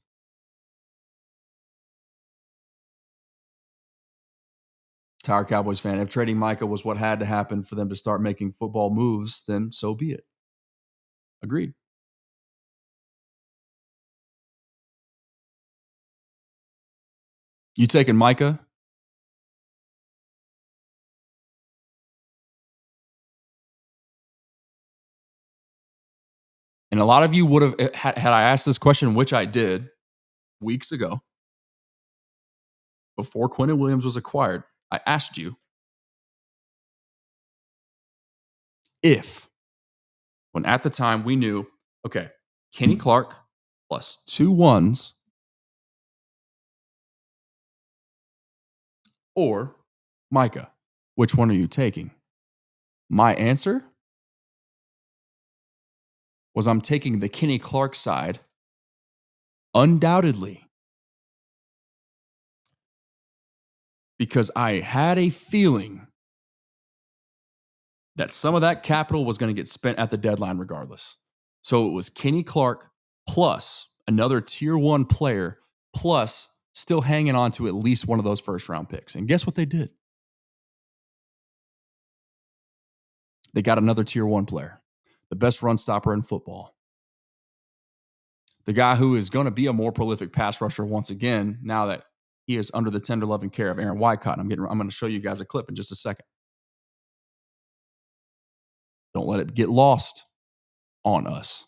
Tired Cowboys fan, if trading Micah was what had to happen for them to start making football moves, then so be it. Agreed. You taking Micah? And a lot of you would have, had I asked this question, which I did weeks ago, before Quinnen Williams was acquired, I asked you if, when at the time we knew, okay, Kenny Clark plus 2 ones or Micah, which one are you taking? My answer was I'm taking the Kenny Clark side, undoubtedly, because I had a feeling that some of that capital was going to get spent at the deadline regardless. So it was Kenny Clark plus another tier 1 player plus still hanging on to at least one of those first round picks. And guess what they did? They got another tier 1 player, the best run stopper in football. The guy who is going to be a more prolific pass rusher once again, now that he is under the tender loving care of Aaron Wycott. I'm going to show you guys a clip in just a second. Don't let it get lost on us.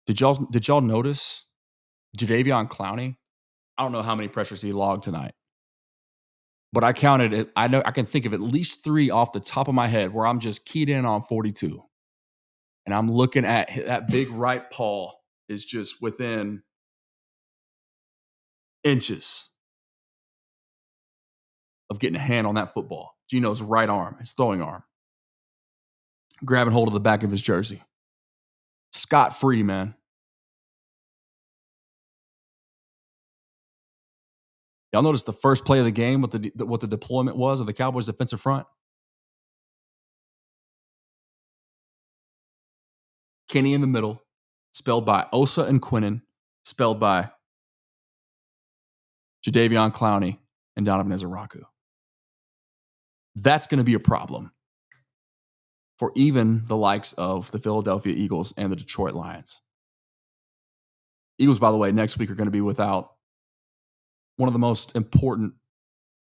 Did y'all notice Jadeveon Clowney? I don't know how many pressures he logged tonight, but I counted it. I know I can think of at least 3 off the top of my head where I'm just keyed in on 42. And I'm looking at that big right paw is just within inches of getting a hand on that football. Gino's right arm, his throwing arm, grabbing hold of the back of his jersey. Scot-free, man. Y'all notice the first play of the game, what the deployment was of the Cowboys defensive front? Kenny in the middle, spelled by Osa and Quinnen, spelled by Jadeveon Clowney and Donovan Ezeraku. That's going to be a problem for even the likes of the Philadelphia Eagles and the Detroit Lions. Eagles, by the way, next week are going to be without one of the most important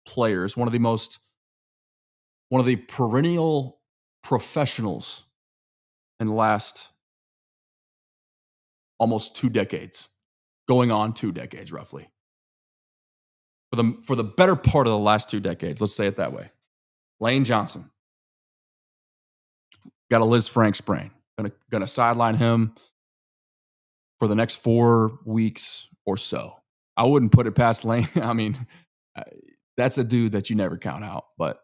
players, one of the perennial professionals in the last almost 2 decades, going on 2 decades roughly. For the better part of the last 2 decades, let's say it that way. Lane Johnson got a Liz Frank sprain. Gonna sideline him for the next 4 weeks or so. I wouldn't put it past Lane. I mean, that's a dude that you never count out. But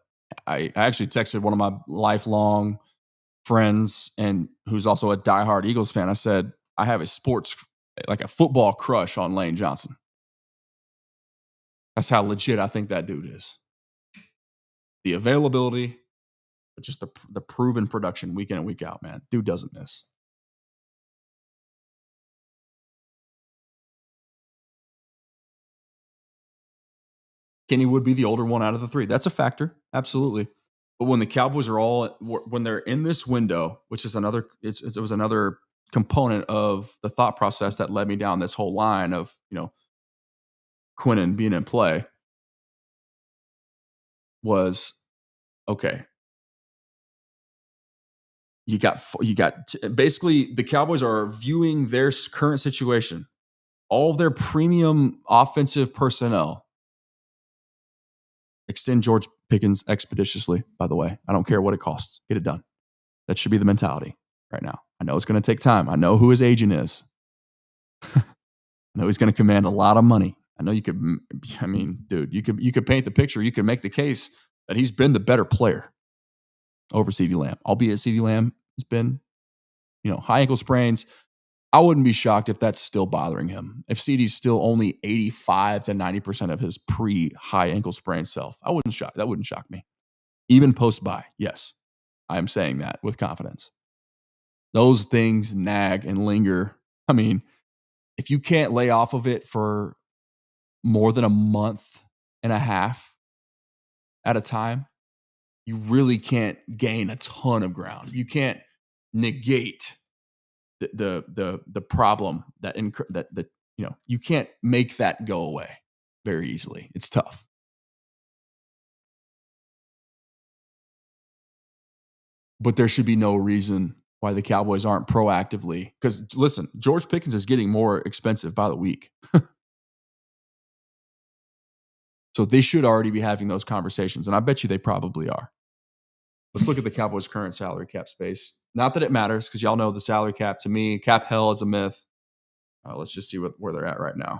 I actually texted one of my lifelong friends and who's also a diehard Eagles fan. I said, I have a football crush on Lane Johnson. That's how legit I think that dude is. The availability, but just the proven production week in and week out, man. Dude doesn't miss. Kenny would be the older one out of the 3. That's a factor, absolutely. But when the Cowboys when they're in this window, which is it was another component of the thought process that led me down this whole line of, Quinnen being in play, was okay. You got basically the Cowboys are viewing their current situation, all of their premium offensive personnel. Extend George Pickens expeditiously, by the way. I don't care what it costs. Get it done. That should be the mentality right now. I know it's going to take time. I know who his agent is. I know he's going to command a lot of money. I know you could, dude, you could paint the picture. You could make the case that he's been the better player over CeeDee Lamb, albeit CeeDee Lamb has been, high ankle sprains. I wouldn't be shocked if that's still bothering him. If CeeDee's still only 85 to 90% of his pre-high ankle sprain self, that wouldn't shock me. Even post-bye, yes. I am saying that with confidence. Those things nag and linger. I mean, if you can't lay off of it for more than a month and a half at a time, you really can't gain a ton of ground. You can't negate the problem that you can't make that go away very easily. It's tough. But there should be no reason why the Cowboys aren't proactively, because listen, George Pickens is getting more expensive by the week. So they should already be having those conversations, and I bet you they probably are. Let's look at the Cowboys' current salary cap space. Not that it matters, because y'all know the salary cap, to me, cap hell is a myth. Let's just see where they're at right now.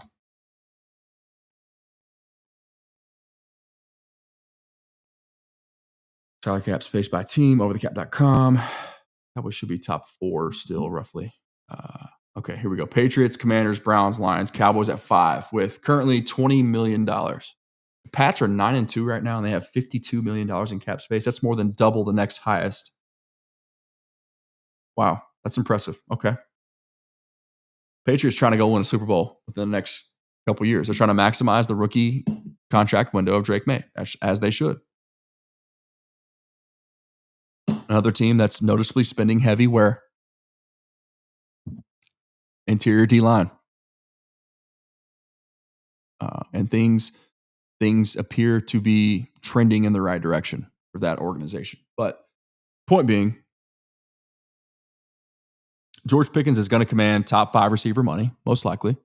Salary cap space by team, overthecap.com. Cowboys should be top 4 still, roughly. Okay, here we go. Patriots, Commanders, Browns, Lions, Cowboys at 5 with currently $20 million. The Pats are 9-2 right now, and they have $52 million in cap space. That's more than double the next highest. Wow, that's impressive. Okay. Patriots trying to go win a Super Bowl within the next couple years. They're trying to maximize the rookie contract window of Drake May, as they should. Another team that's noticeably spending heavy where? Interior D-line. And things appear to be trending in the right direction for that organization. But point being, George Pickens is going to command top 5 receiver money, most likely,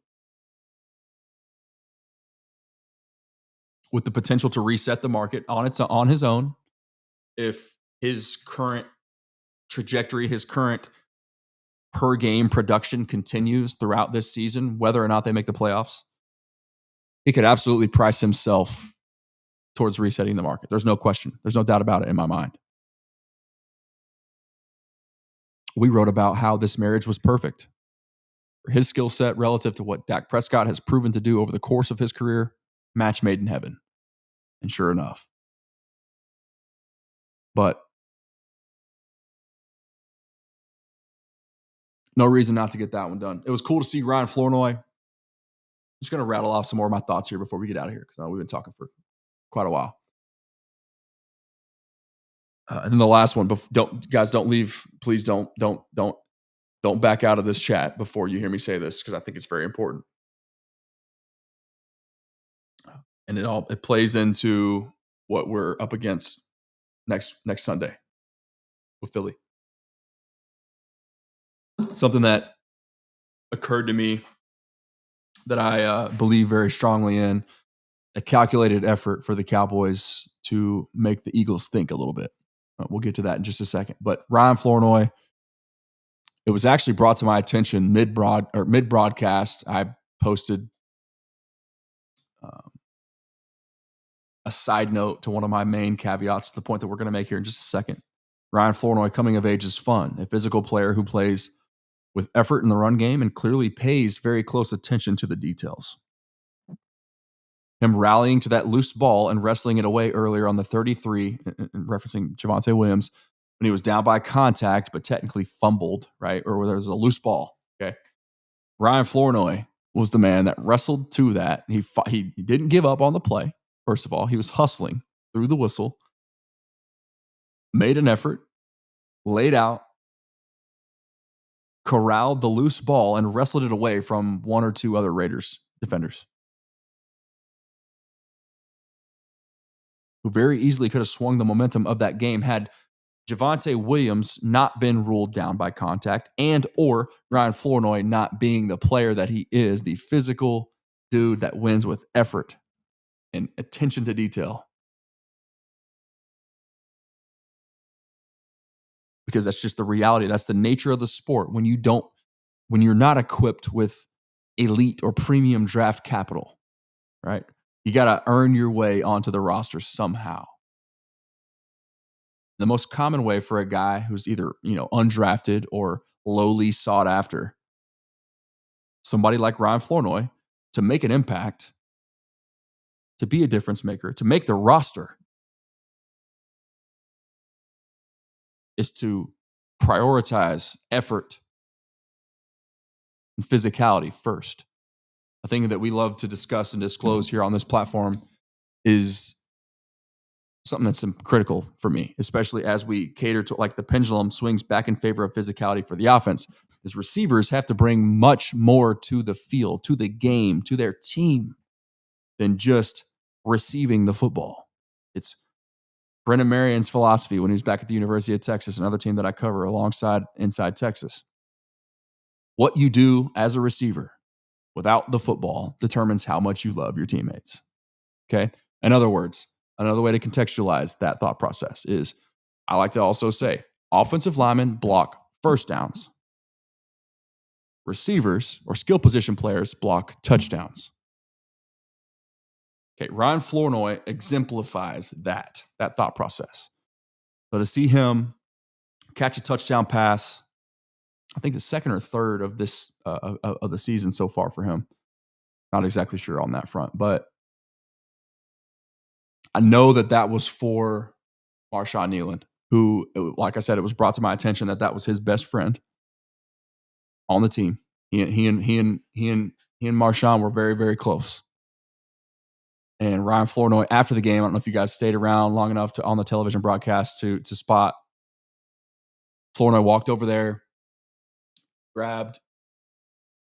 with the potential to reset the market on his own if his current trajectory, his current per game production continues throughout this season, whether or not they make the playoffs. He could absolutely price himself towards resetting the market. There's no question. There's no doubt about it in my mind. We wrote about how this marriage was perfect. For his skill set relative to what Dak Prescott has proven to do over the course of his career, match made in heaven. And sure enough. But no reason not to get that one done. It was cool to see Ryan Flournoy. I'm just going to rattle off some more of my thoughts here before we get out of here because we've been talking for quite a while. And then the last one, don't leave. Please don't back out of this chat before you hear me say this because I think it's very important. And it plays into what we're up against next Sunday with Philly. Something that occurred to me that I believe very strongly in, a calculated effort for the Cowboys to make the Eagles think a little bit. We'll get to that in just a second. But Ryan Flournoy, it was actually brought to my attention mid-broadcast. I posted a side note to one of my main caveats, the point that we're going to make here in just a second. Ryan Flournoy, coming of age is fun. A physical player who plays with effort in the run game and clearly pays very close attention to the details. Him rallying to that loose ball and wrestling it away earlier on the 33, referencing Javonte Williams, when he was down by contact, but technically fumbled, right? Or where there was a loose ball. Okay. Ryan Flournoy was the man that wrestled to that. He didn't give up on the play. First of all, he was hustling through the whistle, made an effort, laid out, corralled the loose ball, and wrestled it away from one or two other Raiders defenders, who very easily could have swung the momentum of that game had Javonte Williams not been ruled down by contact and or Ryan Flournoy not being the player that he is, the physical dude that wins with effort and attention to detail. Because that's just the reality. That's the nature of the sport. When you're not equipped with elite or premium draft capital, right? You got to earn your way onto the roster somehow. The most common way for a guy who's either, undrafted or lowly sought after, somebody like Ryan Flournoy, to make an impact, to be a difference maker, to make the roster, is to prioritize effort and physicality first. A thing that we love to discuss and disclose here on this platform is something that's critical for me, especially as we cater to, like, the pendulum swings back in favor of physicality for the offense, is receivers have to bring much more to the field, to the game, to their team than just receiving the football. It's Brennan Marion's philosophy when he was back at the University of Texas, another team that I cover alongside Inside Texas. What you do as a receiver without the football determines how much you love your teammates. Okay? In other words, another way to contextualize that thought process is, I like to also say, offensive linemen block first downs. Receivers or skill position players block touchdowns. Okay, Ryan Flournoy exemplifies that thought process. So to see him catch a touchdown pass, I think the second or third of this of the season so far for him. Not exactly sure on that front, but I know that was for Marshawn Nealon, who, like I said, it was brought to my attention that was his best friend on the team. He and Marshawn were very, very close. And Ryan Flournoy, after the game, I don't know if you guys stayed around long enough on the television broadcast to spot. Flournoy walked over there, grabbed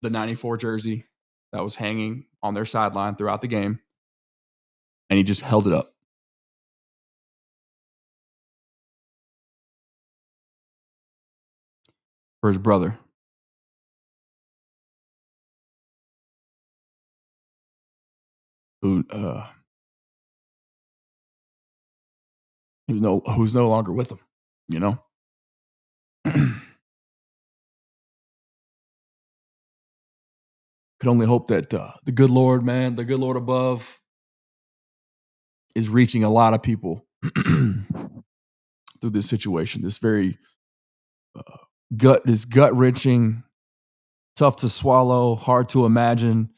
the 94 jersey that was hanging on their sideline throughout the game, and he just held it up. For his brother, who's no longer with them, you know? Could only hope that the good Lord, man, the good Lord above is reaching a lot of people through this situation. This very gut-wrenching, tough to swallow, hard to imagine,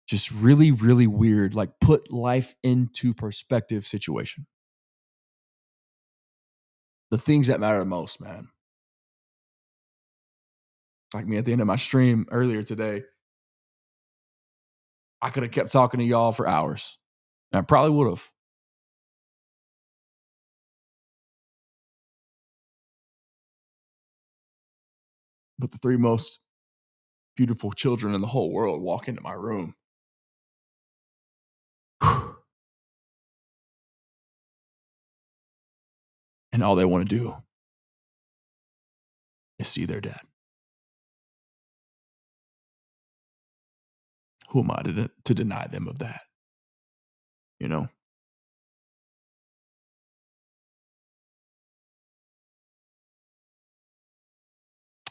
just really, really weird, like put life into perspective situation. The things that matter the most, man. Like me at the end of my stream earlier today, I could have kept talking to y'all for hours. And I probably would have. But the three most beautiful children in the whole world walk into my room. And all they want to do is see their dad. Who am I to deny them of that? You know?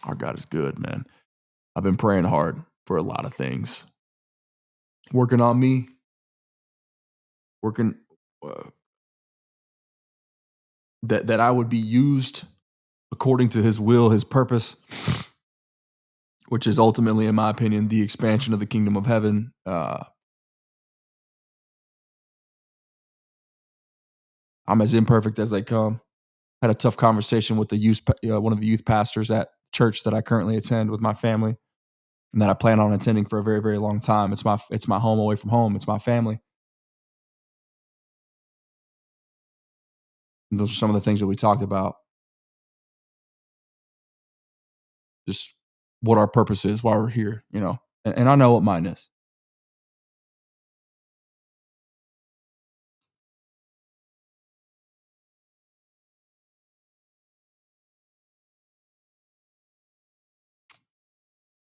Our God is good, man. I've been praying hard for a lot of things. Working on me. Working that I would be used according to his will, his purpose, which is ultimately, in my opinion, the expansion of the kingdom of heaven. I'm as imperfect as they come. Had a tough conversation with one of the youth pastors at church that I currently attend with my family, and that I plan on attending for a very, very long time. It's my home away from home. It's my family. And those are some of the things that we talked about. Just what our purpose is, why we're here, you know. And I know what mine is.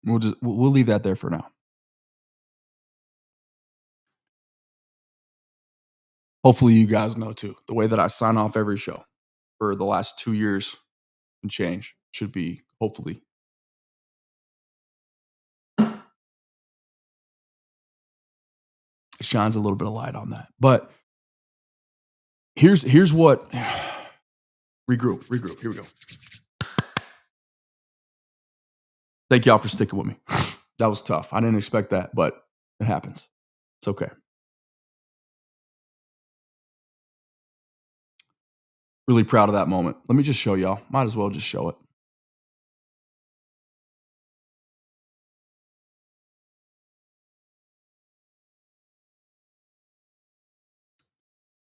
We'll leave that there for now. Hopefully you guys know too. The way that I sign off every show for the last 2 years and change should be hopefully it shines a little bit of light on that. But here's what regroup. Here we go. Thank y'all for sticking with me. That was tough. I didn't expect that, but it happens. It's okay. Really proud of that moment. Let me just show y'all. Might as well just show it.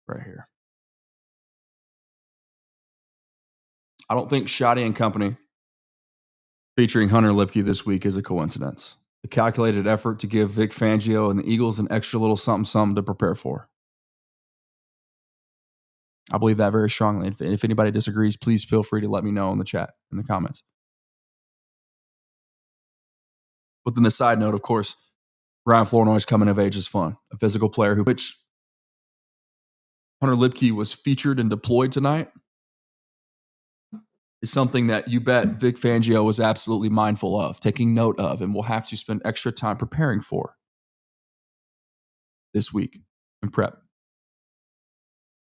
Right here. I don't think Shoddy and Company featuring Hunter Lipke this week is a coincidence. A calculated effort to give Vic Fangio and the Eagles an extra little something to prepare for. I believe that very strongly. If anybody disagrees, please feel free to let me know in the chat, in the comments. But then the side note, of course, Ryan Flournoy's coming of age is fun. A physical player which Hunter Lipke was featured and deployed tonight is something that you bet Vic Fangio was absolutely mindful of, taking note of, and will have to spend extra time preparing for this week in prep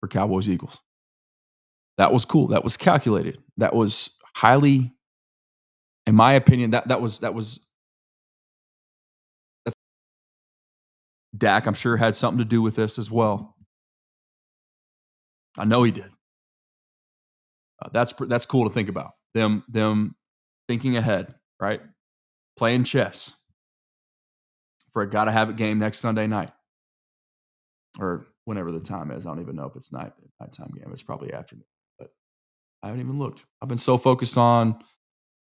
for Cowboys Eagles. That was cool. That was calculated. That was highly, in my opinion, that's Dak, I'm sure, had something to do with this as well. I know he did. That's cool to think about. Them thinking ahead, right? Playing chess for a gotta have it game next Sunday night, or whenever the time is. I don't even know if it's nighttime game. It's probably afternoon, but I haven't even looked. I've been so focused on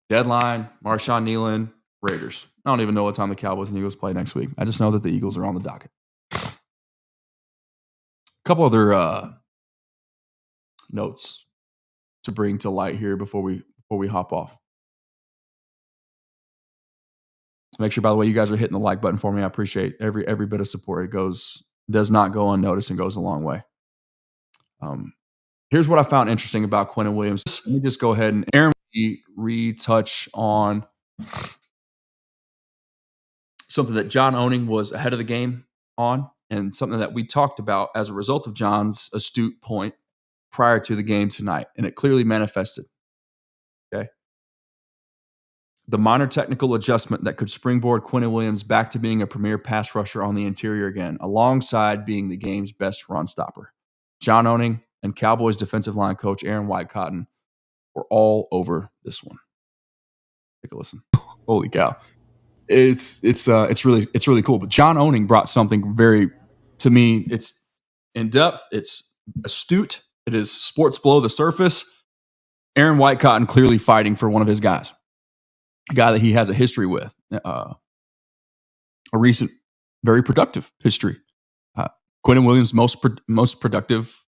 deadline, Marshawn Nealon, Raiders. I don't even know what time the Cowboys and Eagles play next week. I just know that the Eagles are on the docket. A couple other notes to bring to light here before we hop off. Make sure, by the way, you guys are hitting the like button for me. I appreciate every bit of support. It goes does not go unnoticed and goes a long way. Here's what I found interesting about Quinnen Williams. Let me just go ahead and Aaron retouch on something that John Owning was ahead of the game on, and something that we talked about as a result of John's astute point prior to the game tonight, and it clearly manifested. Okay. The minor technical adjustment that could springboard Quinnen Williams back to being a premier pass rusher on the interior again, alongside being the game's best run stopper. John Owning and Cowboys defensive line coach Aaron White-Cotton were all over this one. Take a listen. Holy cow. It's really cool. But John Owning brought something very, to me, it's in depth, it's astute, it is sports below the surface. Aaron White-Cotton clearly fighting for one of his guys, a guy that he has a history with, a recent, very productive history. Quinnen Williams' most productive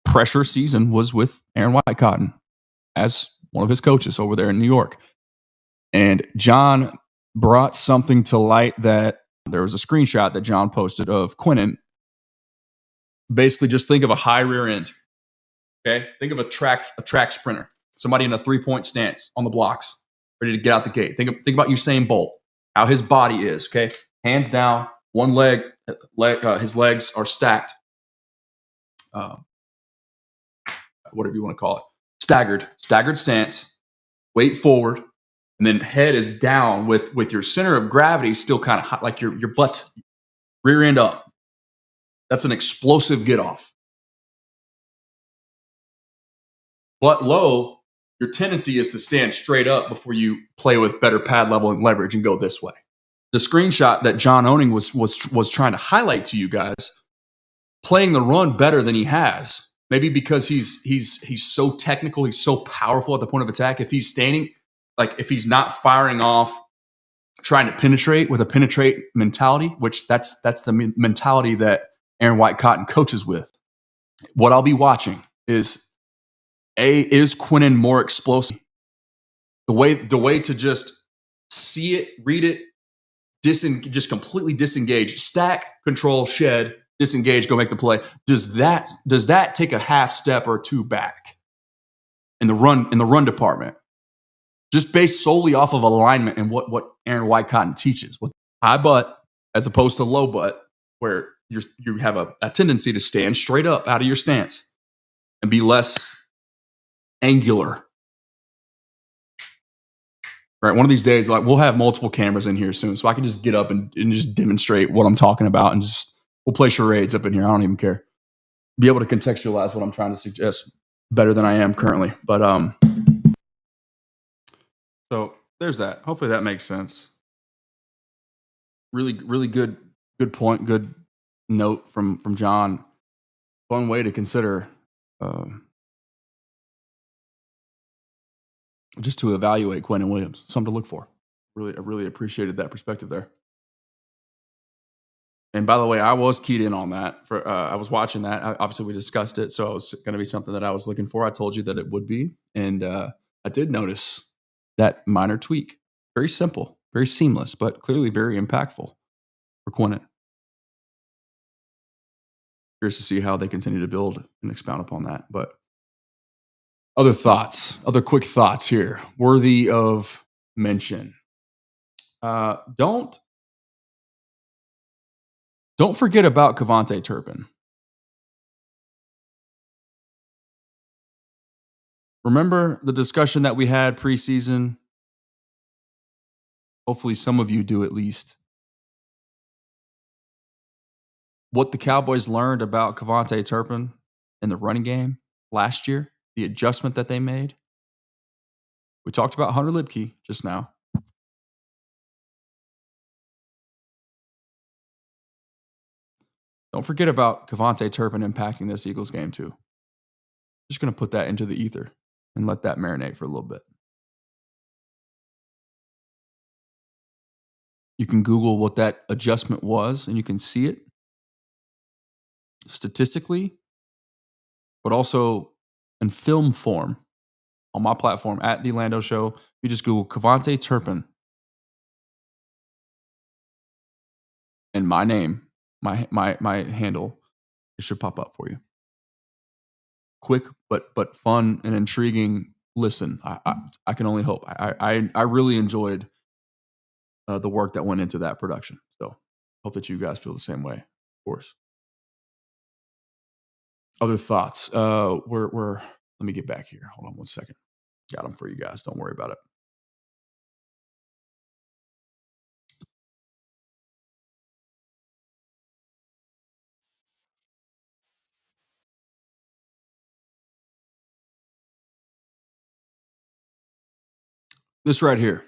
pressure season was with Aaron White-Cotton as one of his coaches over there in New York. And John brought something to light that there was a screenshot that John posted of Quinnen. Basically, just think of a high rear end. Okay, think of a track sprinter, somebody in a 3-point stance on the blocks, ready to get out the gate. Think about Usain Bolt, how his body is. Okay, hands down, one leg, his legs are stacked. Whatever you want to call it, staggered stance, weight forward, and then head is down with your center of gravity still kind of high, like your butt's rear end up. That's an explosive get off. Butt low, your tendency is to stand straight up before you play with better pad level and leverage and go this way. The screenshot that John Owning was trying to highlight to you guys, playing the run better than he has. Maybe because he's so technical, he's so powerful at the point of attack. If he's standing, like if he's not firing off, trying to penetrate with a penetrate mentality, which that's the mentality that Aaron White-Cotton coaches with. What I'll be watching is Quinnen more explosive? The way to just see it, read it, just completely disengage, stack, control, shed, disengage, go make the play. Does that take a half step or two back in the run department? Just based solely off of alignment and what Aaron White-Cotton teaches, with high butt as opposed to low butt, where you have a tendency to stand straight up out of your stance and be less angular. Right, one of these days, like we'll have multiple cameras in here soon, so I can just get up and just demonstrate what I'm talking about, and we'll play charades up in here. I don't even care. Be able to contextualize what I'm trying to suggest better than I am currently. But so there's that. Hopefully that makes sense. Really, really good point. Good note from John. Fun way to consider. Just to evaluate Quinnen Williams, something to look for. I really appreciated that perspective there. And by the way, I was keyed in on that. I was watching that. Obviously, we discussed it, so it was going to be something that I was looking for. I told you that it would be, and I did notice that minor tweak. Very simple, very seamless, but clearly very impactful for Quinnen. Curious to see how they continue to build and expound upon that, but. Other quick thoughts here, worthy of mention. Don't forget about Kevontae Turpin. Remember the discussion that we had preseason? Hopefully some of you do at least. What the Cowboys learned about Kevontae Turpin in the running game last year. The adjustment that they made. We talked about Hunter Lipke just now. Don't forget about Kevontae Turpin impacting this Eagles game too. Just going to put that into the ether and let that marinate for a little bit. You can Google what that adjustment was, and you can see it statistically, but also in film form on my platform at The Lando Show. You just Google Kevontae Turpin and my name, my handle. It should pop up for you. Quick but fun and intriguing listen. I can only hope. I really enjoyed the work that went into that production. So hope that you guys feel the same way, of course. Other thoughts? We're let me get back here. Hold on one second. Got them for you guys. Don't worry about it. This right here.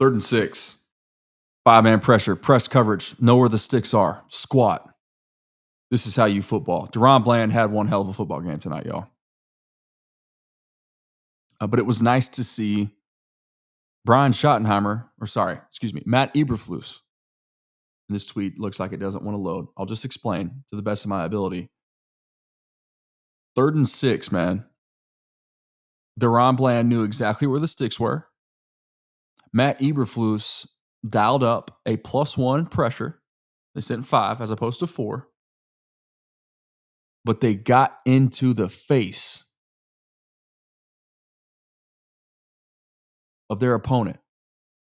Third and 6. 5-man pressure, press coverage, know where the sticks are, squat. This is how you football. Deron Bland had one hell of a football game tonight, y'all. But it was nice to see Matt Eberflus. And this tweet looks like it doesn't want to load. I'll just explain to the best of my ability. 3rd and 6, man. Deron Bland knew exactly where the sticks were. Matt Eberflus dialed up a +1 pressure. They sent 5 as opposed to 4. But they got into the face of their opponent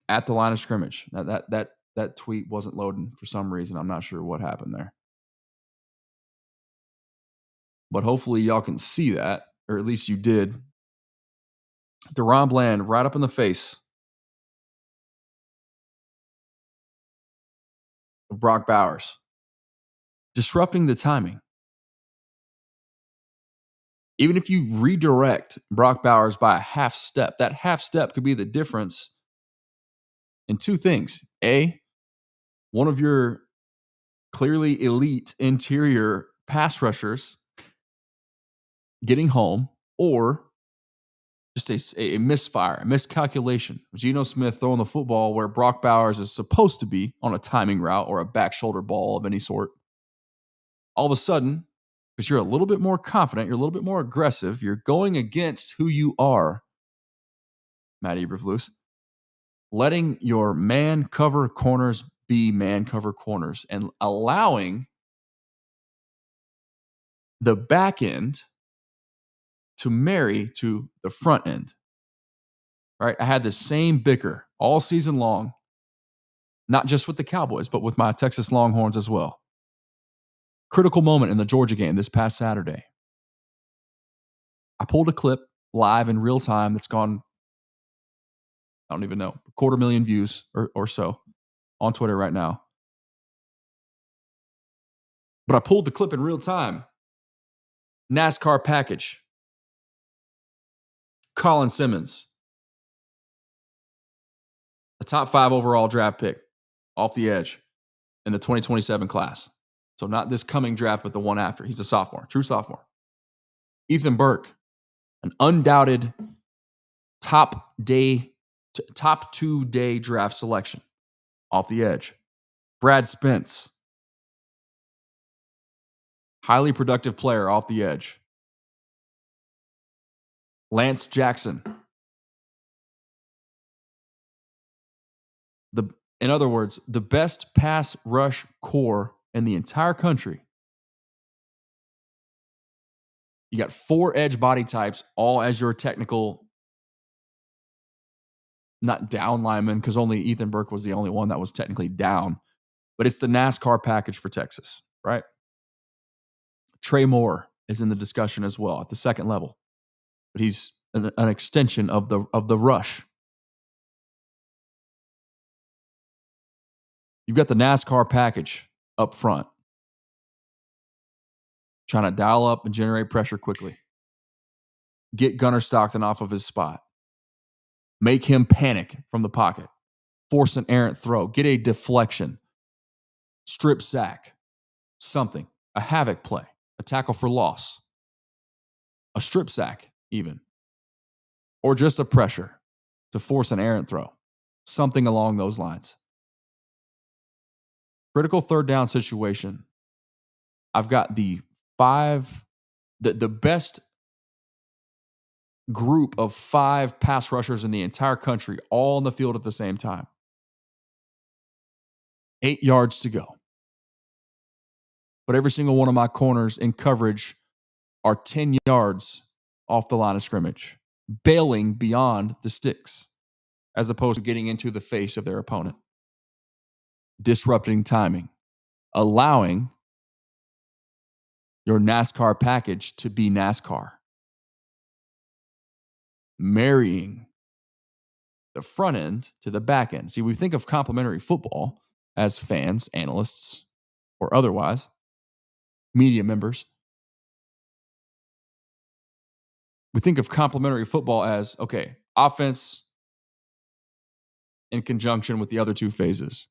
at the line of scrimmage. Now that tweet wasn't loading for some reason. I'm not sure what happened there. But hopefully y'all can see that, or at least you did. Deron Bland right up in the face of Brock Bowers, disrupting the timing. Even if you redirect Brock Bowers by a half step, that half step could be the difference in 2 things. A, one of your clearly elite interior pass rushers getting home, or just a misfire, a miscalculation. Geno Smith throwing the football where Brock Bowers is supposed to be on a timing route or a back shoulder ball of any sort. All of a sudden, because you're a little bit more confident, you're a little bit more aggressive, you're going against who you are, Matt Eberflus, letting your man cover corners be man cover corners and allowing the back end to marry to the front end. Right? I had the same bicker all season long, not just with the Cowboys, but with my Texas Longhorns as well. Critical moment in the Georgia game this past Saturday. I pulled a clip live in real time that's gone, I don't even know, 250,000 views or so on Twitter right now. But I pulled the clip in real time. NASCAR package. Colin Simmons. A top 5 overall draft pick off the edge in the 2027 class. So not this coming draft, but the one after. He's a sophomore, true sophomore. Ethan Burke, an undoubted top 2-day draft selection off the edge. Brad Spence, highly productive player off the edge. Lance Jackson. In other words, the best pass rush core in the entire country. You got 4 edge body types, all as your technical, not down lineman, because only Ethan Burke was the only one that was technically down. But it's the NASCAR package for Texas, right? Trey Moore is in the discussion as well at the second level. But he's an extension of the rush. You've got the NASCAR package up front, trying to dial up and generate pressure quickly. Get Gunnar Stockton off of his spot. Make him panic from the pocket. Force an errant throw. Get a deflection. Strip sack. Something. A havoc play. A tackle for loss. A strip sack, even. Or just a pressure to force an errant throw. Something along those lines. Critical 3rd down situation. I've got the best group of 5 pass rushers in the entire country all on the field at the same time. 8 yards to go. But every single one of my corners in coverage are 10 yards off the line of scrimmage, bailing beyond the sticks, as opposed to getting into the face of their opponent, disrupting timing, allowing your NASCAR package to be NASCAR, marrying the front end to the back end. See, we think of complementary football as fans, analysts, or otherwise, media members. We think of complementary football as, okay, offense in conjunction with the other 2 phases.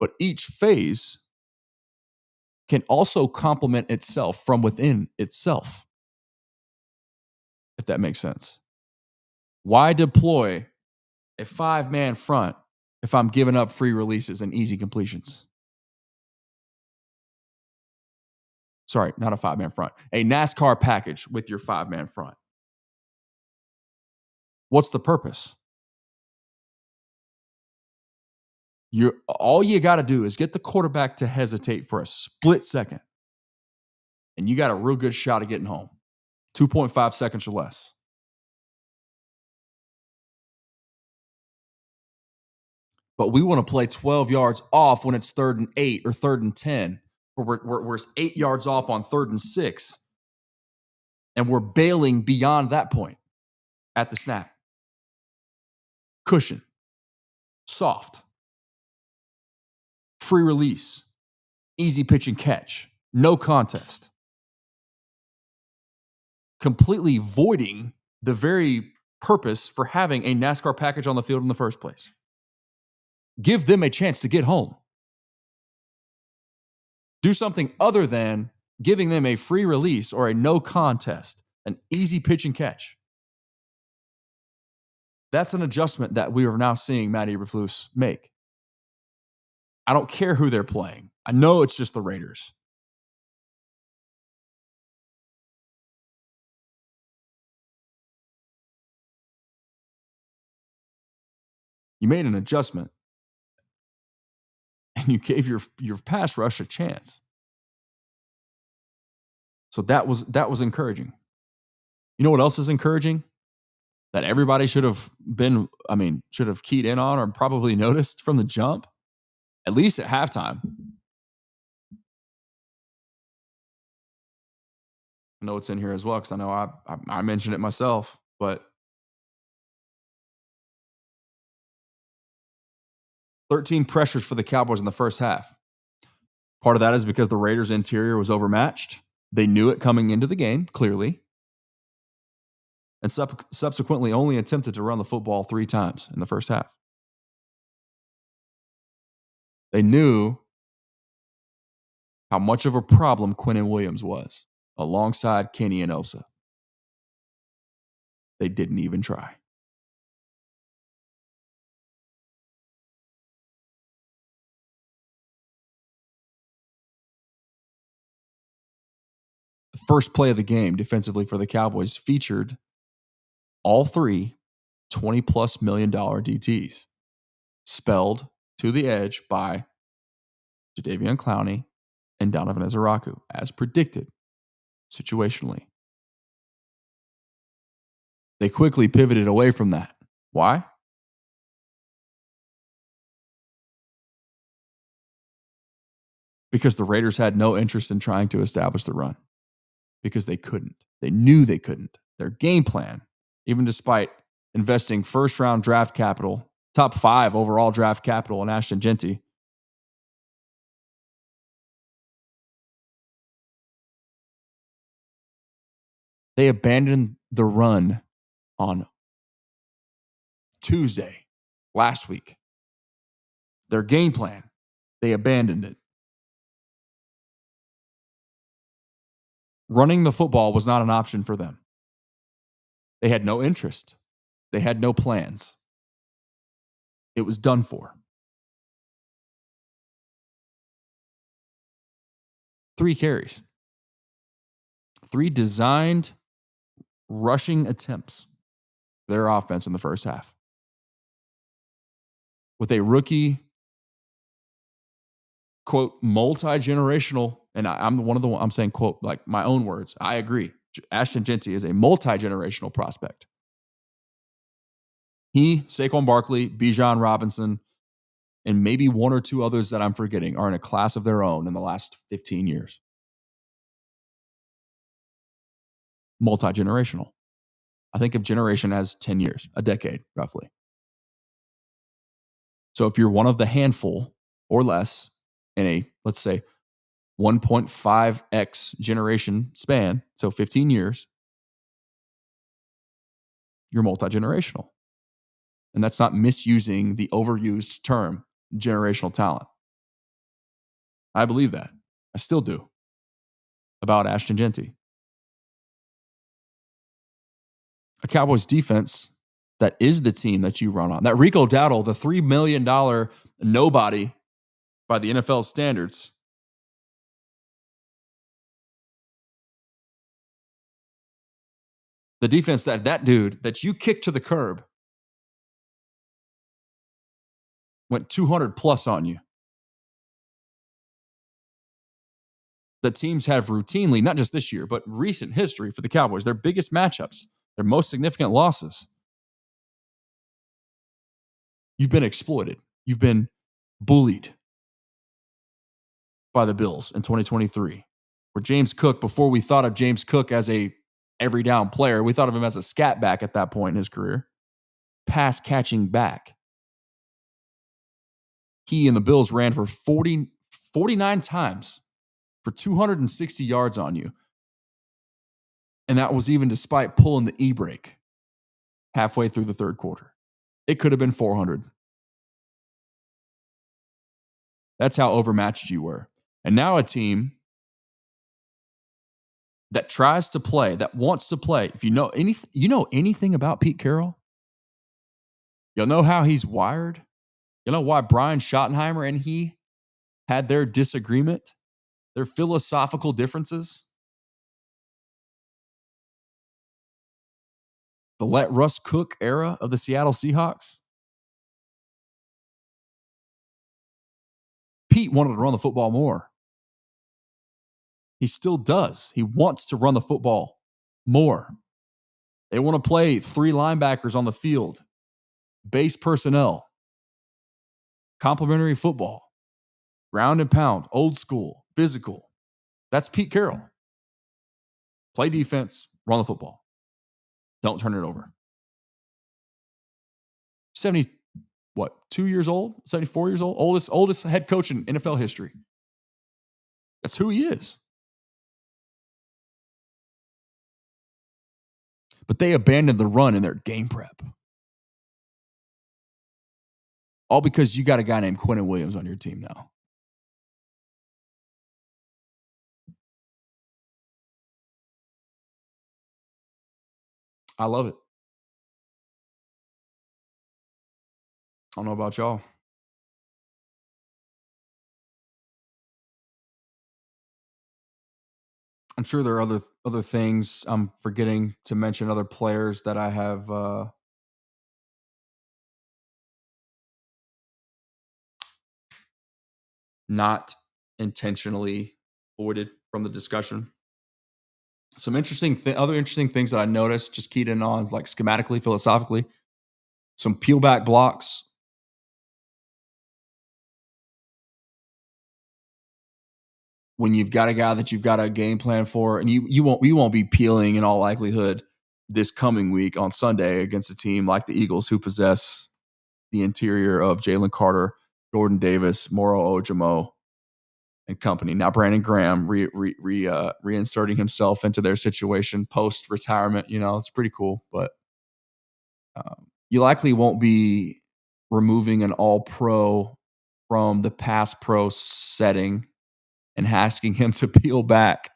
But each phase can also complement itself from within itself, if that makes sense. Why deploy a 5-man front if I'm giving up free releases and easy completions? Sorry, not a 5-man front. A NASCAR package with your 5-man front. What's the purpose? All you got to do is get the quarterback to hesitate for a split second, and you got a real good shot at getting home. 2.5 seconds or less. But we want to play 12 yards off when it's 3rd and 8 or 3rd and 10, or we're 8 yards off on 3rd and 6, and we're bailing beyond that point at the snap. Cushion. Soft. Free release. Easy pitch and catch. No contest. Completely voiding the very purpose for having a NASCAR package on the field in the first place. Give them a chance to get home. Do something other than giving them a free release or a no contest, an easy pitch and catch. That's an adjustment that we are now seeing Matt Eberflus make. I don't care who they're playing. I know it's just the Raiders. You made an adjustment, and you gave your pass rush a chance. So that was encouraging. You know what else is encouraging? That everybody should have keyed in on or probably noticed from the jump, at least at halftime. I know it's in here as well because I know I mentioned it myself, but 13 pressures for the Cowboys in the first half. Part of that is because the Raiders' interior was overmatched. They knew it coming into the game, clearly. And subsequently only attempted to run the football 3 times in the first half. They knew how much of a problem Quinnen Williams was alongside Kenny and Osa. They didn't even try. The first play of the game defensively for the Cowboys featured all 3 $20+ million DTs, spelled to the edge by Jadeveon Clowney and Donovan Ezeraku, as predicted, situationally. They quickly pivoted away from that. Why? Because the Raiders had no interest in trying to establish the run. Because they couldn't. They knew they couldn't. Their game plan, even despite investing first-round draft capital, top 5 overall draft capital in Ashton Genty, they abandoned the run on Tuesday, last week. Their game plan, they abandoned it. Running the football was not an option for them. They had no interest. They had no plans. It was done for. 3 carries. 3 designed rushing attempts their offense in the first half. With a rookie, quote, multi-generational, and I'm saying, quote, like my own words. I agree. Ashton Jeanty is a multi-generational prospect. He, Saquon Barkley, Bijan Robinson, and maybe one or two others that I'm forgetting are in a class of their own in the last 15 years. Multi-generational. I think of generation as 10 years, a decade, roughly. So if you're one of the handful or less in a, let's say, 1.5x generation span, so 15 years, you're multi-generational. And that's not misusing the overused term, generational talent. I believe that. I still do. About Ashton Jeanty. A Cowboys defense that is the team that you run on. That Rico Dowdle, the $3 million nobody by the NFL standards. The defense that dude that you kicked to the curb went 200 plus on you. That teams have routinely, not just this year, but recent history for the Cowboys, their biggest matchups, their most significant losses. You've been exploited. You've been bullied by the Bills in 2023. Where James Cook, before we thought of James Cook as a every down player, we thought of him as a scat back at that point in his career. Pass catching back. He and the Bills ran for 49 times for 260 yards on you. And that was even despite pulling the e-brake halfway through the third quarter. It could have been 400. That's how overmatched you were. And now a team that tries to play, that wants to play. If you know anything about Pete Carroll, you'll know how he's wired. You'll know why Brian Schottenheimer and he had their disagreement, their philosophical differences. The let Russ cook era of the Seattle Seahawks. Pete wanted to run the football more. He still does. He wants to run the football more. They want to play 3 linebackers on the field, base personnel, complementary football, ground and pound, old school, physical. That's Pete Carroll. Play defense, run the football. Don't turn it over. 2 years old? 74 years old? Oldest head coach in NFL history. That's who he is. But they abandoned the run in their game prep. All because you got a guy named Quinnen Williams on your team now. I love it. I don't know about y'all. I'm sure there are other things I'm forgetting to mention, other players that I have not intentionally avoided from the discussion. Some other interesting things that I noticed, just keyed in on, like schematically, philosophically, some peel back blocks. When you've got a guy that you've got a game plan for, and you won't be peeling in all likelihood this coming week on Sunday against a team like the Eagles, who possess the interior of Jalen Carter, Jordan Davis, Moro Ojomo, and company. Now Brandon Graham reinserting himself into their situation post retirement. It's pretty cool, but you likely won't be removing an all pro from the pass pro setting and asking him to peel back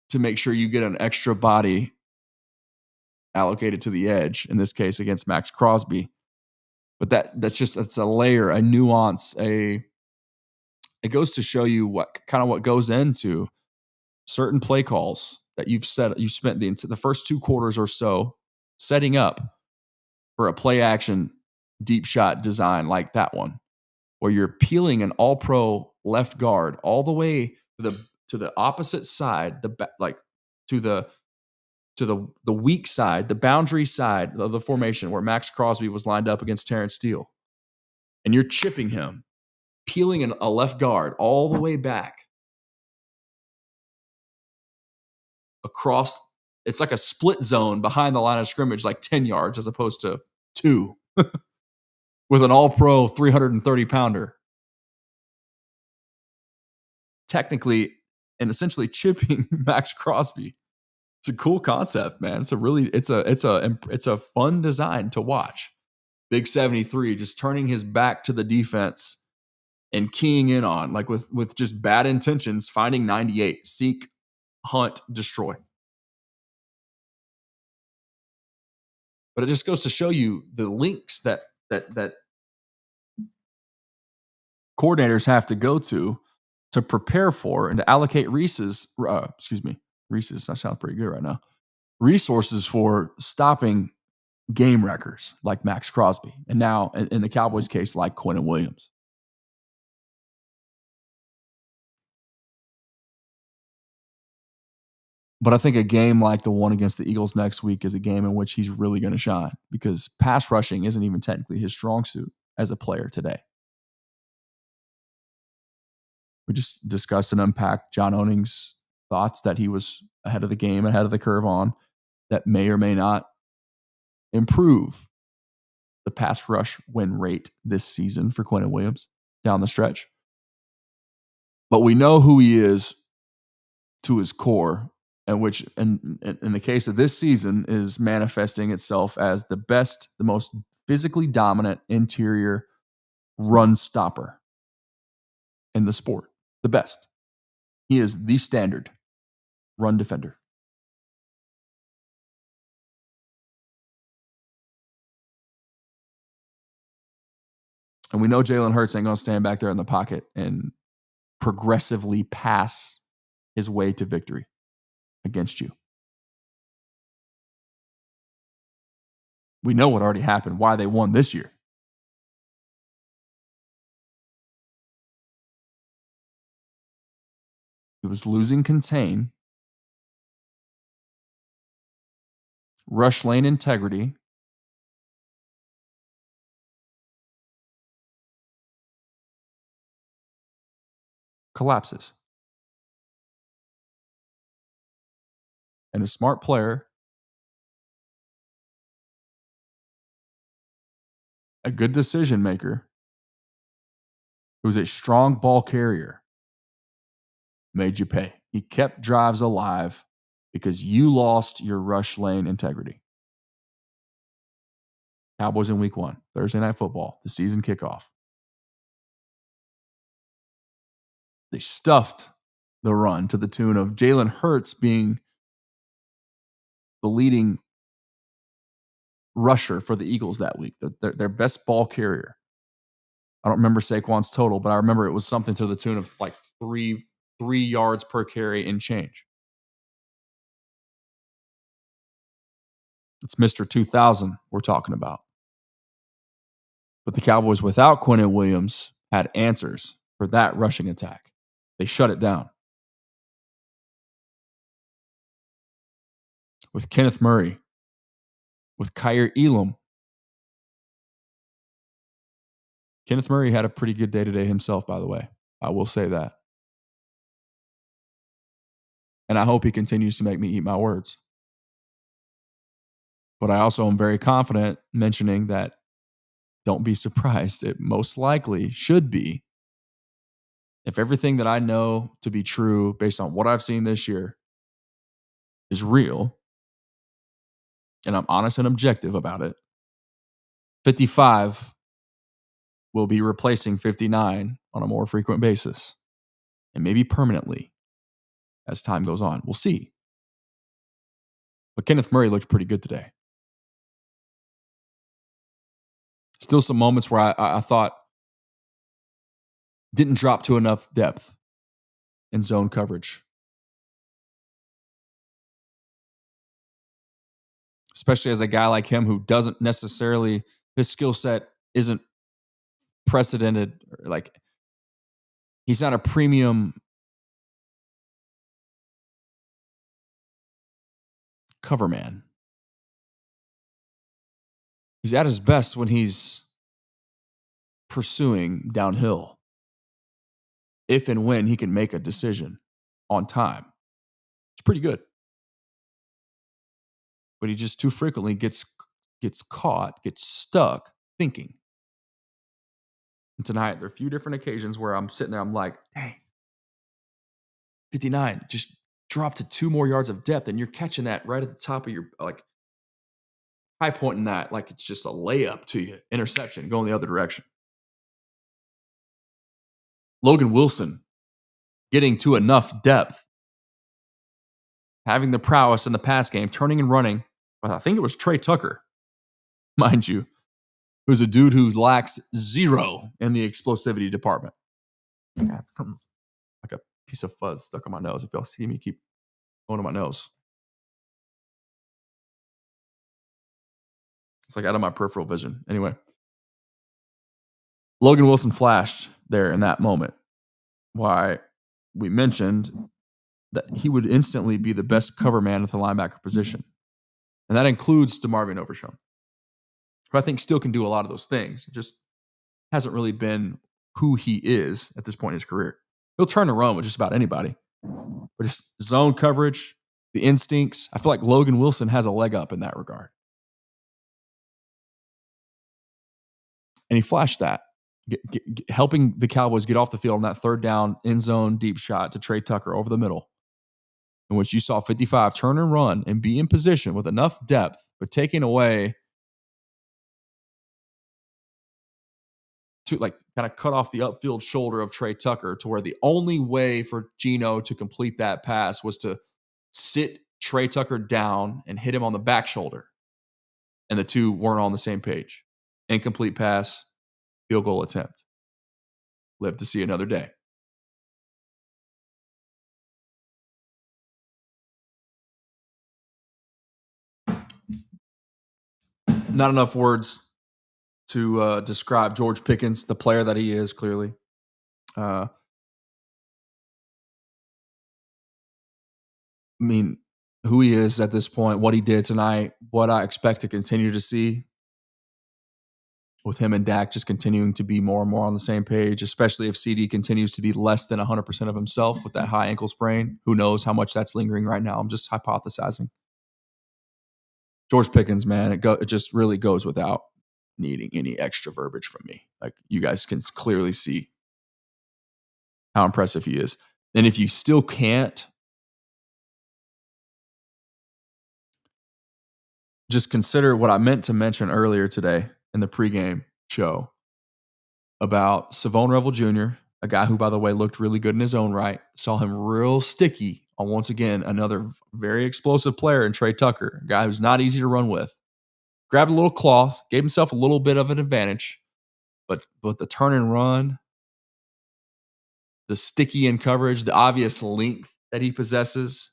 to make sure you get an extra body allocated to the edge, in this case against Max Crosby. But that's a layer, a nuance, it goes to show you what goes into certain play calls that you spent the first 2 quarters or so setting up for a play action deep shot design like that one, where you're peeling an all-pro left guard all the way to the opposite side, to the weak side, the boundary side of the formation where Max Crosby was lined up against Terrence Steele. And you're chipping him, peeling a left guard all the way back across. It's like a split zone behind the line of scrimmage, like 10 yards as opposed to 2 with an all-pro 330-pounder. Technically and essentially chipping Max Crosby. It's a cool concept, man. It's a fun design to watch. Big 73 just turning his back to the defense and keying in on, like with just bad intentions, finding 98, seek, hunt, destroy. But it just goes to show you the links that coordinators have to go to prepare for and to allocate Reese's, I sound pretty good right now, resources for stopping game wreckers like Max Crosby. And now, in the Cowboys case, like Quinnen Williams. But I think a game like the one against the Eagles next week is a game in which he's really going to shine because pass rushing isn't even technically his strong suit as a player today. We just discussed and unpacked John Oning's thoughts that he was ahead of the game, ahead of the curve on, that may or may not improve the pass rush win rate this season for Quinnen Williams down the stretch. But we know who he is to his core, and which, in the case of this season, is manifesting itself as the best, the most physically dominant interior run stopper in the sport. The best. He is the standard run defender. And we know Jalen Hurts ain't going to stand back there in the pocket and progressively pass his way to victory against you. We know what already happened, why they won this year. He was losing contain, rush lane integrity, collapses. And a smart player, a good decision maker, who's a strong ball carrier, made you pay. He kept drives alive because you lost your rush lane integrity. Cowboys in week 1, Thursday Night Football, the season kickoff. They stuffed the run to the tune of Jalen Hurts being the leading rusher for the Eagles that week, their best ball carrier. I don't remember Saquon's total, but I remember it was something to the tune of like 3 yards per carry and change. It's Mr. 2000 we're talking about. But the Cowboys without Quinnen Williams had answers for that rushing attack. They shut it down. With Kenneth Murray, with Kyer Elam. Kenneth Murray had a pretty good day-to-day himself, by the way. I will say that. And I hope he continues to make me eat my words. But I also am very confident mentioning that don't be surprised. It most likely should be, if everything that I know to be true based on what I've seen this year is real, and I'm honest and objective about it, 55 will be replacing 59 on a more frequent basis, and maybe permanently as time goes on. We'll see. But Kenneth Murray looked pretty good today. Still some moments where I thought didn't drop to enough depth in zone coverage. especially as a guy like him who doesn't necessarily, his skill set isn't precedented. Like, he's not a premium cover man. He's at his best when he's pursuing downhill. If and when he can make a decision on time, it's pretty good. But he just too frequently gets caught, gets stuck thinking. And tonight, there are a few different occasions where I'm sitting there, I'm like, dang, 59, just drop to 2 more yards of depth, and you're catching that right at the top of your, like, high point in that, like it's just a layup to you, interception, going the other direction. Logan Wilson getting to enough depth, having the prowess in the pass game, turning and running. I think it was Trey Tucker, mind you, who's a dude who lacks zero in the explosivity department. I have something like a piece of fuzz stuck on my nose. If y'all see me keep going to my nose, it's like out of my peripheral vision. Anyway, Logan Wilson flashed there in that moment. Why we mentioned that he would instantly be the best cover man at the linebacker position. And that includes DeMarvion Overshown, who I think still can do a lot of those things. It just hasn't really been who he is at this point in his career. He'll turn and run with just about anybody. But just zone coverage, the instincts, I feel like Logan Wilson has a leg up in that regard. And he flashed that, helping the Cowboys get off the field on that third down end zone deep shot to Trey Tucker over the middle, in which you saw 55 turn and run and be in position with enough depth, but taking away to like kind of cut off the upfield shoulder of Trey Tucker to where the only way for Geno to complete that pass was to sit Trey Tucker down and hit him on the back shoulder. And the two weren't on the same page. Incomplete pass, field goal attempt. Live to see another day. Not enough words to describe George Pickens, the player that he is, clearly. I mean, who he is at this point, what he did tonight, what I expect to continue to see with him and Dak just continuing to be more and more on the same page, especially if CD continues to be less than 100% of himself with that high ankle sprain. Who knows how much that's lingering right now? I'm just hypothesizing. George Pickens, man, it just really goes without needing any extra verbiage from me. Like, you guys can clearly see how impressive he is. And if you still can't, just consider what I meant to mention earlier today in the pregame show about Savone Revel Jr., a guy who, by the way, looked really good in his own right. Saw him real sticky on, once again, another very explosive player in Trey Tucker, a guy who's not easy to run with. Grabbed a little cloth, gave himself a little bit of an advantage, but the turn and run, the sticky in coverage, the obvious length that he possesses,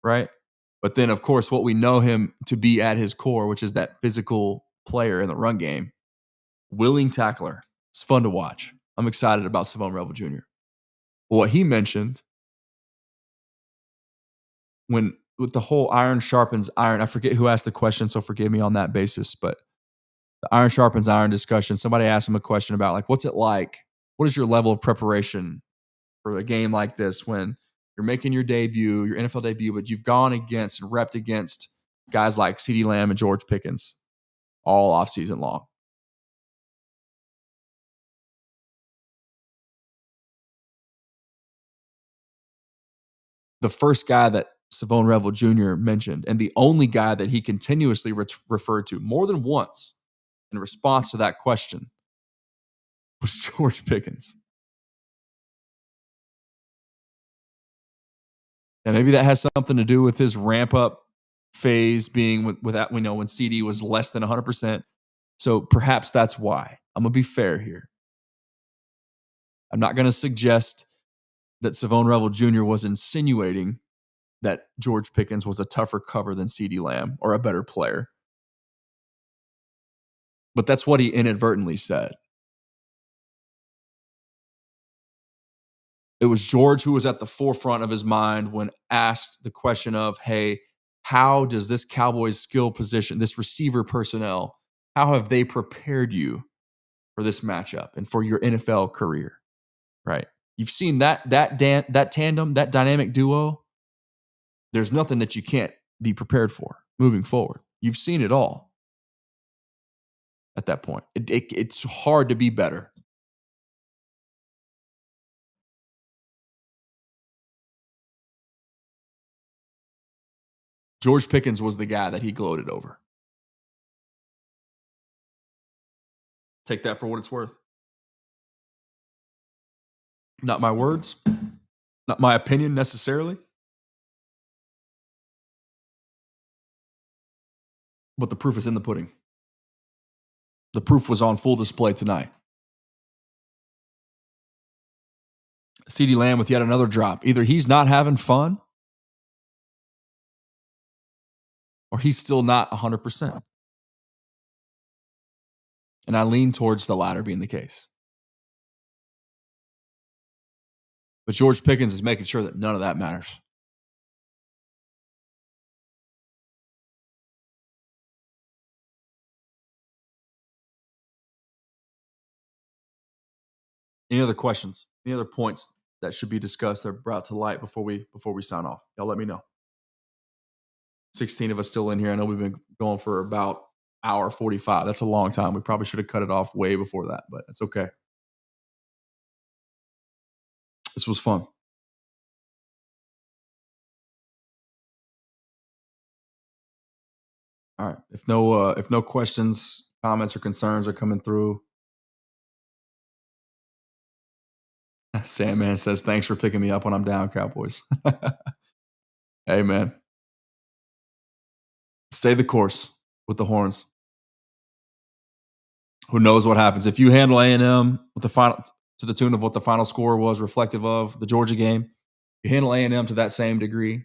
right? But then, of course, what we know him to be at his core, which is that physical player in the run game, willing tackler. It's fun to watch. I'm excited about Savone Revel Jr. What he mentioned with the whole iron sharpens iron, I forget who asked the question, so forgive me on that basis, but the iron sharpens iron discussion, somebody asked him a question about, like, what's it like? What is your level of preparation for a game like this when you're making your debut, your NFL debut, but you've gone against and repped against guys like CeeDee Lamb and George Pickens all offseason long? The first guy that Savone Revel Jr. mentioned, and the only guy that he continuously referred to more than once in response to that question, was George Pickens. And maybe that has something to do with his ramp up phase being with that, we know, when CD was less than 100%. So perhaps that's why. I'm going to be fair here. I'm not going to suggest that Savone Revel Jr. was insinuating that George Pickens was a tougher cover than CeeDee Lamb or a better player. But that's what he inadvertently said. It was George who was at the forefront of his mind when asked the question of, hey, how does this Cowboys skill position, this receiver personnel, how have they prepared you for this matchup and for your NFL career? Right? You've seen that tandem, that dynamic duo. There's nothing that you can't be prepared for moving forward. You've seen it all at that point. It's hard to be better. George Pickens was the guy that he gloated over. Take that for what it's worth. Not my words, not my opinion necessarily, but the proof is in the pudding. The proof was on full display tonight. CeeDee Lamb with yet another drop. Either he's not having fun or he's still not 100%. And I lean towards the latter being the case. But George Pickens is making sure that none of that matters. Any other questions? Any other points that should be discussed or brought to light before we sign off? Y'all let me know. 16 of us still in here. I know we've been going for about hour 45. That's a long time. We probably should have cut it off way before that, but it's okay. This was fun. All right. If no questions, comments, or concerns are coming through, Sandman says, thanks for picking me up when I'm down, Cowboys. Hey, man. Stay the course with the Horns. Who knows what happens? If you handle A&M with the final to the tune of what the final score was reflective of the Georgia game, you handle A&M to that same degree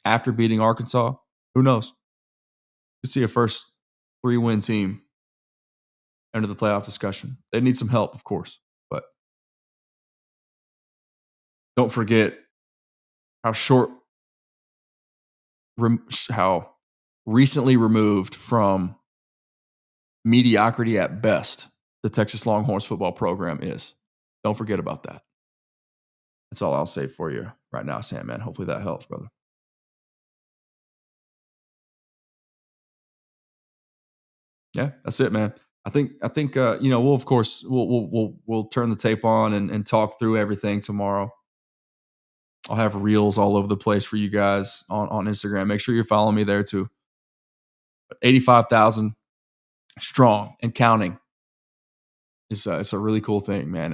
after beating Arkansas, who knows? You see a first 3-win team enter the playoff discussion. They need some help, of course, but don't forget how recently removed from mediocrity at best the Texas Longhorns football program is. Don't forget about that. That's all I'll say for you right now, Sandman. Hopefully that helps, brother. Yeah, that's it, man. I think we'll of course we'll turn the tape on and talk through everything tomorrow. I'll have reels all over the place for you guys on Instagram. Make sure you're following me there too. 85,000 strong and counting. It's a really cool thing, man.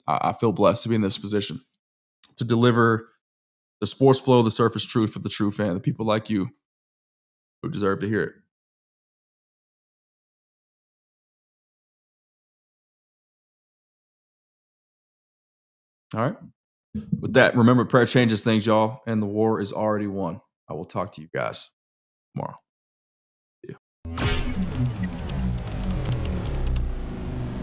I feel blessed to be in this position to deliver the sports below the surface truth for the true fan, the people like you who deserve to hear it. All right. With that, remember, prayer changes things, y'all, and the war is already won. I will talk to you guys tomorrow.